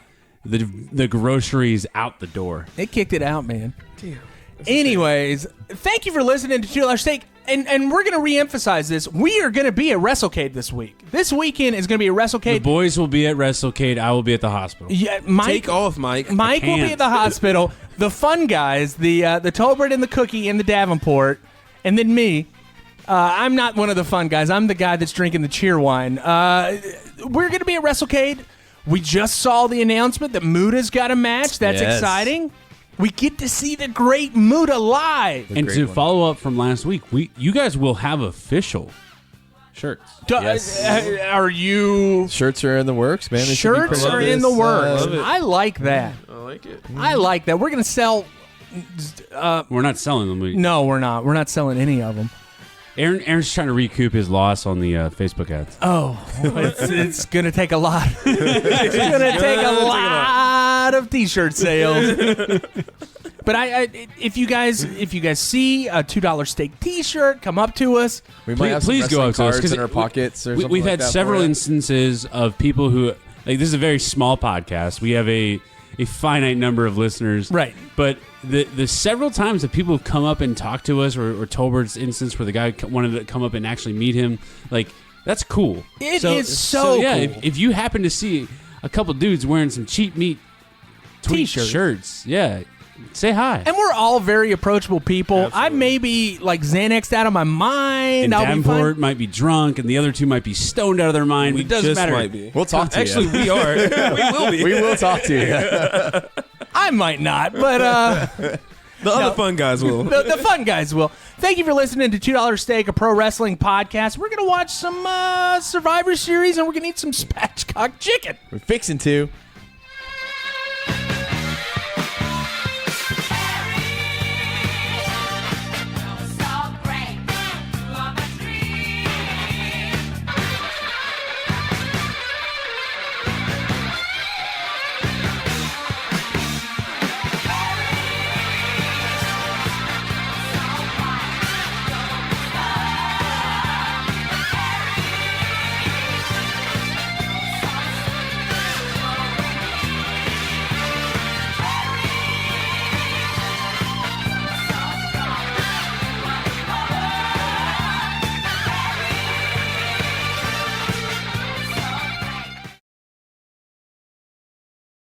the groceries out the door. It kicked it out, man. Damn. Anyways, thank you for listening to $2 Steak. And we're going to reemphasize this. We are going to be at WrestleCade this week. This weekend is going to be a WrestleCade. The boys will be at WrestleCade. I will be at the hospital. Yeah, Mike, take off, Mike. Mike will be at the hospital. The fun guys, the Tolbert and the Cookie and the Davenport, and then me. I'm not one of the fun guys. I'm the guy that's drinking the cheer wine. We're going to be at WrestleCade. We just saw the announcement that Muda's got a match. That's exciting. We get to see the great Muda live. And to follow up from last week, you guys will have official shirts. Are you... Shirts are in the works, man. Shirts are in the works. I like that. I like it. I like that. We're going to sell... We're not selling them. No, we're not. We're not selling any of them. Aaron's trying to recoup his loss on the Facebook ads. Oh, it's going to take a lot. It's going to take a lot of T-shirt sales. But if you guys see a $2 Steak T-shirt, come up to us. We might have some please go up to us cards in our pockets. Or something we've like had that several instances of people who this is a very small podcast. We have a finite number of listeners, right? But the several times that people have come up and talked to us, or Tolbert's instance where the guy wanted to come up and actually meet him, like that's cool. It is so yeah. cool. If you happen to see a couple dudes wearing some cheap meat T-shirts, shirts, say hi. And we're all very approachable people. Absolutely. I may be like Xanaxed out of my mind. And I'll Davenport might be drunk, and the other two might be stoned out of their mind. It doesn't matter. Might be. We'll talk to Actually, you. we are. We will be. We will talk to you. I might not, but the other fun guys will. The fun guys will. Thank you for listening to $2 Steak, a pro wrestling podcast. We're going to watch some Survivor Series, and we're going to eat some spatchcock chicken. We're fixing to.